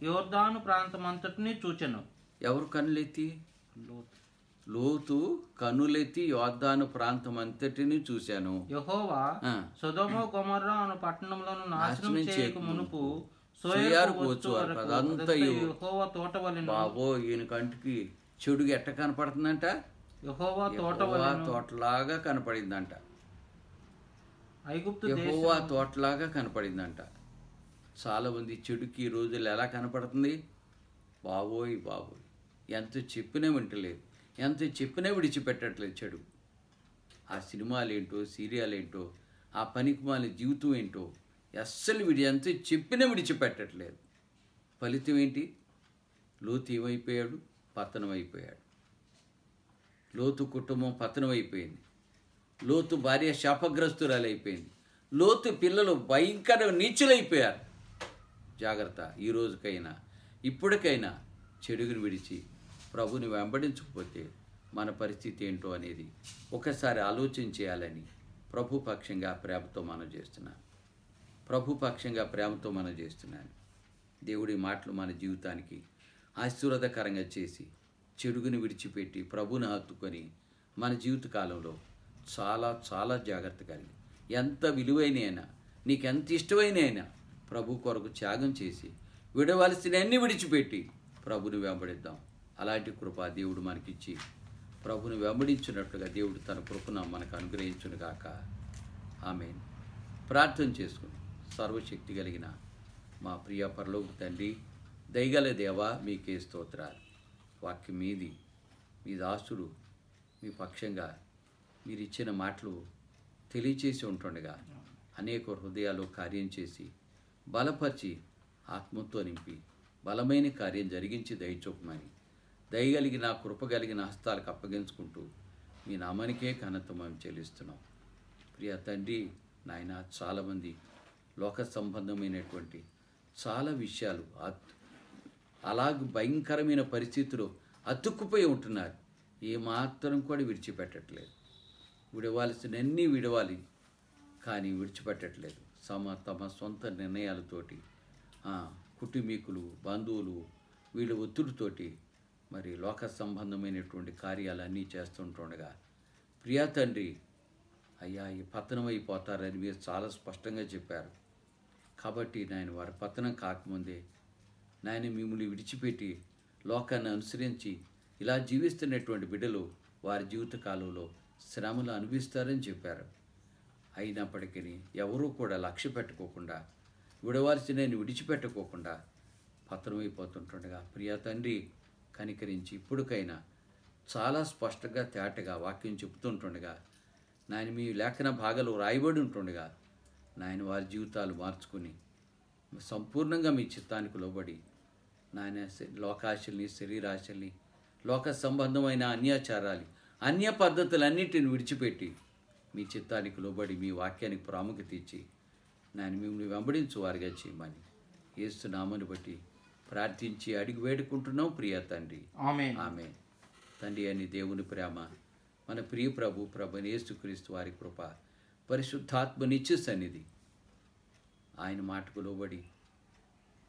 [SPEAKER 2] యోర్దాను ప్రాంతం అంతటిని చూచెను.
[SPEAKER 1] ఎవరు కన్నులెత్తి? లోతు కన్నులెత్తి యోర్దాను ప్రాంతం అంతటిని చూశాను.
[SPEAKER 2] యెహోవా సొదొమ గొమొర్రా అను పట్టణములను నాశనం చేయక మునుపు
[SPEAKER 1] సోయారుకు వచ్చేవారు అదంతయు
[SPEAKER 2] యెహోవా తోటవలెను.
[SPEAKER 1] బాబో, ఈయన కంటికి చెడుగా ఎట్ట కనపడుతుందంట?
[SPEAKER 2] యెహోవా
[SPEAKER 1] తోటలాగా కనపడిందంట.
[SPEAKER 2] ఐగుప్తు
[SPEAKER 1] యెహోవా తోటలాగా కనపడిందంట. చాలా మంది చెడుకి ఈ రోజులు ఎలా కనపడుతుంది? బాబోయ్ బాబోయ్, ఎంత చెప్పినా వింటలేదు, ఎంత చెప్పినా విడిచిపెట్టట్లేదు చెడు. ఆ సినిమాలేంటో, సీరియల్ ఏంటో, ఆ పనికిమాలిన జీవితం ఏంటో అస్సలు ఎంత చెప్పినా విడిచిపెట్టట్లేదు. ఫలితం ఏంటి? లోతు ఏమైపోయాడు? పతనం అయిపోయాడు. లోతు కుటుంబం పతనం అయిపోయింది. లోతు భార్య శాపగ్రస్తురాలు అయిపోయింది. లోతు పిల్లలు భయంకర నీచులైపోయారు. జాగ్రత్త, ఈ రోజుకైనా ఇప్పటికైనా చెడుగును విడిచి ప్రభుని వెంబడించకపోతే మన పరిస్థితి ఏంటో అనేది ఒకసారి ఆలోచన చేయాలని ప్రభు పక్షంగా ప్రేమతో మనం చేస్తున్నాను. ప్రభు పక్షంగా ప్రేమతో మనం చేస్తున్నాను. దేవుడి మాటలు మన జీవితానికి ఆశీర్వాదకరంగా చేసి చెడుగుని విడిచిపెట్టి ప్రభుని హత్తుకొని మన జీవితకాలంలో చాలా చాలా జాగ్రత్త కలిగి, ఎంత విలువైన, నీకెంత ఇష్టమైన ప్రభు కొరకు త్యాగం చేసి విడవలసిన అన్ని విడిచిపెట్టి ప్రభుని వెంబడిద్దాం. అలాంటి కృప దేవుడు మనకిచ్చి ప్రభుని వెంబడించినట్లుగా దేవుడు తన కృపను మనకు అనుగ్రహించునుగాక. ఆమేన్. ప్రార్థన చేసుకుని, సర్వశక్తి కలిగిన మా ప్రియ పరలోక తండ్రి, దయగల దేవా, మీకే స్తోత్రాలు. వాక్యం మీ దాసుడు మీ పక్షంగా మీరు ఇచ్చిన మాటలు తెలియచేసి ఉంటుండగా అనేక హృదయాలు కార్యం చేసి బలపరిచి ఆత్మతో నింపి బలమైన కార్యం జరిగించి దయచూపమని దయగలిగిన కృపగలిగిన హస్తాలకు అప్పగించుకుంటూ మీ నామానికే ఘనత మేము చెల్లిస్తున్నాం. ప్రియ తండ్రి, నాయన, చాలామంది లోక సంబంధమైనటువంటి చాలా విషయాలు అలాగ భయంకరమైన పరిస్థితుల్లో అతుక్కుపోయి ఉంటున్నారు. ఏమాత్రం కూడా విడిచిపెట్టట్లేదు. విడవాల్సినన్నీ విడవాలి, కానీ విడిచిపెట్టట్లేదు. తమ సొంత నిర్ణయాలతోటి కుటుంబీకులు, బంధువులు వీళ్ళ ఒత్తిడితోటి మరి లోక సంబంధమైనటువంటి కార్యాలన్నీ చేస్తుంటుండగా, ప్రియా తండ్రి, అయ్యా, ఈ పతనం అయిపోతారని మీరు చాలా స్పష్టంగా చెప్పారు. కాబట్టి నాయన, వారి పతనం కాకముందే నాయన మిమ్మల్ని విడిచిపెట్టి లోకాన్ని అనుసరించి ఇలా జీవిస్తున్నటువంటి బిడ్డలు వారి జీవితకాలంలో శ్రమలు అనుభవిస్తారని చెప్పారు. అయినప్పటికీ ఎవరూ కూడా లక్ష్య పెట్టుకోకుండా, విడవాల్సిన విడిచిపెట్టుకోకుండా పతనమైపోతుంటుండగా, ప్రియా తండ్రి, కనికరించి ఇప్పటికైనా చాలా స్పష్టంగా తేటగా వాక్యం చెబుతుంటుండగా, నాయన మీ లేఖన భాగాలు రాయబడి ఉంటుండగా, నాయన వారి జీవితాలు మార్చుకుని సంపూర్ణంగా మీ చిత్తానికి లోబడి నాయన లోకాశల్ని, శరీరాశల్ని, లోక సంబంధమైన అన్యాచారాలు, అన్య పద్ధతులన్నింటిని విడిచిపెట్టి మీ చిత్తానికి లోబడి మీ వాక్యానికి ప్రాముఖ్యత ఇచ్చి నాయన మిమ్మల్ని వెంబడించు వారిగా చేయమని యేసు నామమును బట్టి ప్రార్థించి అడిగి వేడుకుంటున్నాం ప్రియ తండ్రి.
[SPEAKER 2] ఆమేన్.
[SPEAKER 1] ఆమేన్. తండ్రి అని దేవుని ప్రేమ, మన ప్రియ ప్రభుని యేసుక్రీస్తు వారి కృప, పరిశుద్ధాత్మ నిత్య సన్నిధి, ఆయన మాటకు లోబడి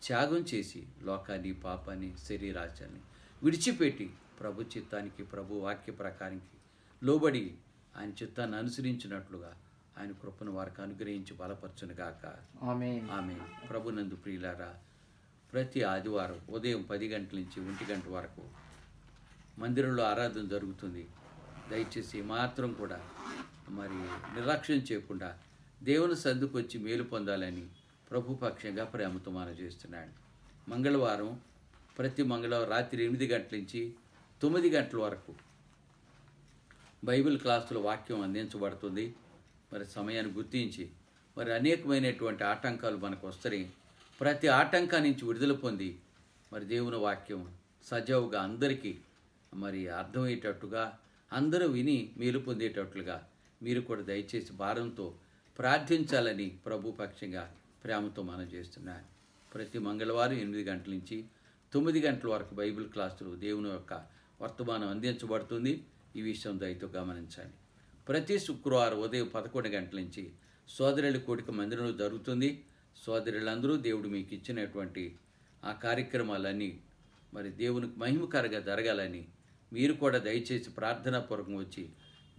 [SPEAKER 1] త్యాగం చేసి లోకాన్ని, పాపాన్ని, శరీరాచాన్ని విడిచిపెట్టి ప్రభు చిత్తానికి, ప్రభు వాక్య ప్రకారానికి లోబడి ఆయన చిత్తాన్ని అనుసరించినట్లుగా ఆయన కృపను వారికి అనుగ్రహించి బలపరచునుగాక.
[SPEAKER 2] ఆమేన్.
[SPEAKER 1] ఆమేన్. ప్రభునందు ప్రియులారా, ప్రతి ఆదివారం ఉదయం 10 గంటల నుంచి 1 గంట వరకు మందిరంలో ఆరాధన జరుగుతుంది. దయచేసి మాత్రం కూడా మరి నిర్లక్ష్యం చేయకుండా దేవుని సన్నిధికి వచ్చి మేలు పొందాలని ప్రభు పక్షంగా ప్రేమతో మనం చేస్తున్నాడు. మంగళవారం ప్రతి మంగళవారం రాత్రి 8 గంటల నుంచి 9 గంటల వరకు బైబిల్ క్లాసులో వాక్యం అందించబడుతుంది. మరి సమయాన్ని గుర్తించి మరి అనేకమైనటువంటి ఆటంకాలు మనకు వస్తాయి. ప్రతి ఆటంకా నుంచి విడుదల పొంది మరి దేవుని వాక్యం సజావుగా అందరికీ మరి అర్థమయ్యేటట్టుగా, అందరూ విని మేలు పొందేటట్లుగా మీరు కూడా దయచేసి భారంతో ప్రార్థించాలని ప్రభు పక్షంగా ప్రేమతో మనం చేస్తున్నాను. ప్రతి మంగళవారం 8 గంటల నుంచి 9 గంటల వరకు బైబిల్ క్లాసులు దేవుని యొక్క వర్తమానం అందించబడుతుంది. ఈ విషయం దయతో గమనించండి. ప్రతి శుక్రవారం ఉదయం 11 గంటల నుంచి సోదరుల కూడిక మందిరంలో జరుగుతుంది. సోదరులందరూ దేవుడు మీకు ఇచ్చినటువంటి ఆ కార్యక్రమాలన్నీ మరి దేవునికి మహిమకరంగా జరగాలని మీరు కూడా దయచేసి ప్రార్థనాపూర్వకం వచ్చి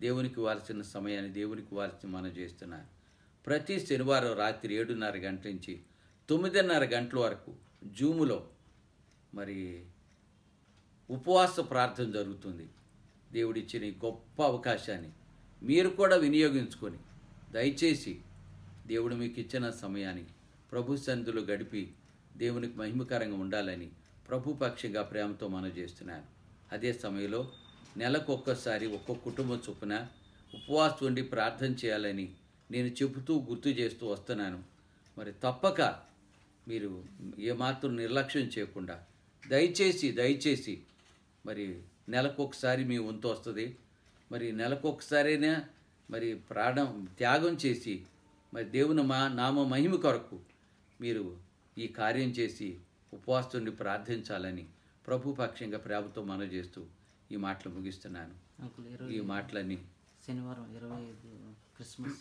[SPEAKER 1] దేవునికి ఇవ్వాల్సిన సమయాన్ని దేవునికి ఇవ్వాల్సిన మనం చేస్తున్నారు. ప్రతి శనివారం రాత్రి 7:30 గంటల నుంచి 9:30 గంటల వరకు జూములో మరి ఉపవాస ప్రార్థన జరుగుతుంది. దేవుడిచ్చిన ఈ గొప్ప అవకాశాన్ని మీరు కూడా వినియోగించుకొని దయచేసి దేవుడు మీకు ఇచ్చిన సమయాన్ని ప్రభు సన్నిధిలో గడిపి దేవునికి మహిమకరంగా ఉండాలని ప్రభు పక్షంగా ప్రేమతో మనం చేస్తున్నాను. అదే సమయంలో నెలకు ఒక్కసారి ఒక్కొక్క కుటుంబం చొప్పున ఉపవాసం ఉండి ప్రార్థన చేయాలని నేను చెబుతూ గుర్తు చేస్తూ వస్తున్నాను. మరి తప్పక మీరు ఏమాత్రం నిర్లక్ష్యం చేయకుండా దయచేసి మరి నెలకొకసారి మీ వంతు వస్తుంది. మరి నెలకొకసారైనా మరి ప్రాణం త్యాగం చేసి మరి దేవుని నామ మహిమ కొరకు మీరు ఈ కార్యం చేసి ఉపవాసం ఉండి ప్రార్థించాలని ప్రభు పక్షంగా ప్రేమతో మనవి చేస్తూ ఈ మాటలు ముగిస్తున్నాను. ఈ మాటలన్నీ
[SPEAKER 2] శనివారం 25 క్రిస్మస్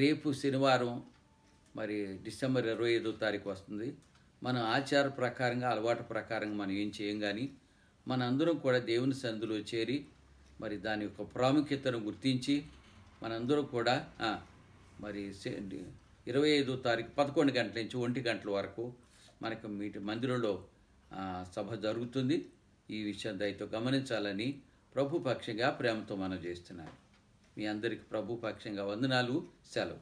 [SPEAKER 1] రేపు శనివారం మరి డిసెంబర్ 25వ తారీఖు వస్తుంది. మన ఆచార ప్రకారంగా అలవాటు ప్రకారంగా మనం ఏం చేయం, కానీ మనందరం కూడా దేవుని సన్నిధిలో చేరి మరి దాని యొక్క ప్రాముఖ్యతను గుర్తించి మనందరం కూడా మరి 25వ తారీఖు 11 గంటల నుంచి 1 గంటల వరకు మనకు మందిరంలో సభ జరుగుతుంది. ఈ విషయం దయతో గమనించాలని ప్రభు పక్షంగా ప్రేమతో మనం చేస్తున్నాను. మీ అందరికీ ప్రభు పక్షంగా వందనాలు, సెలవు.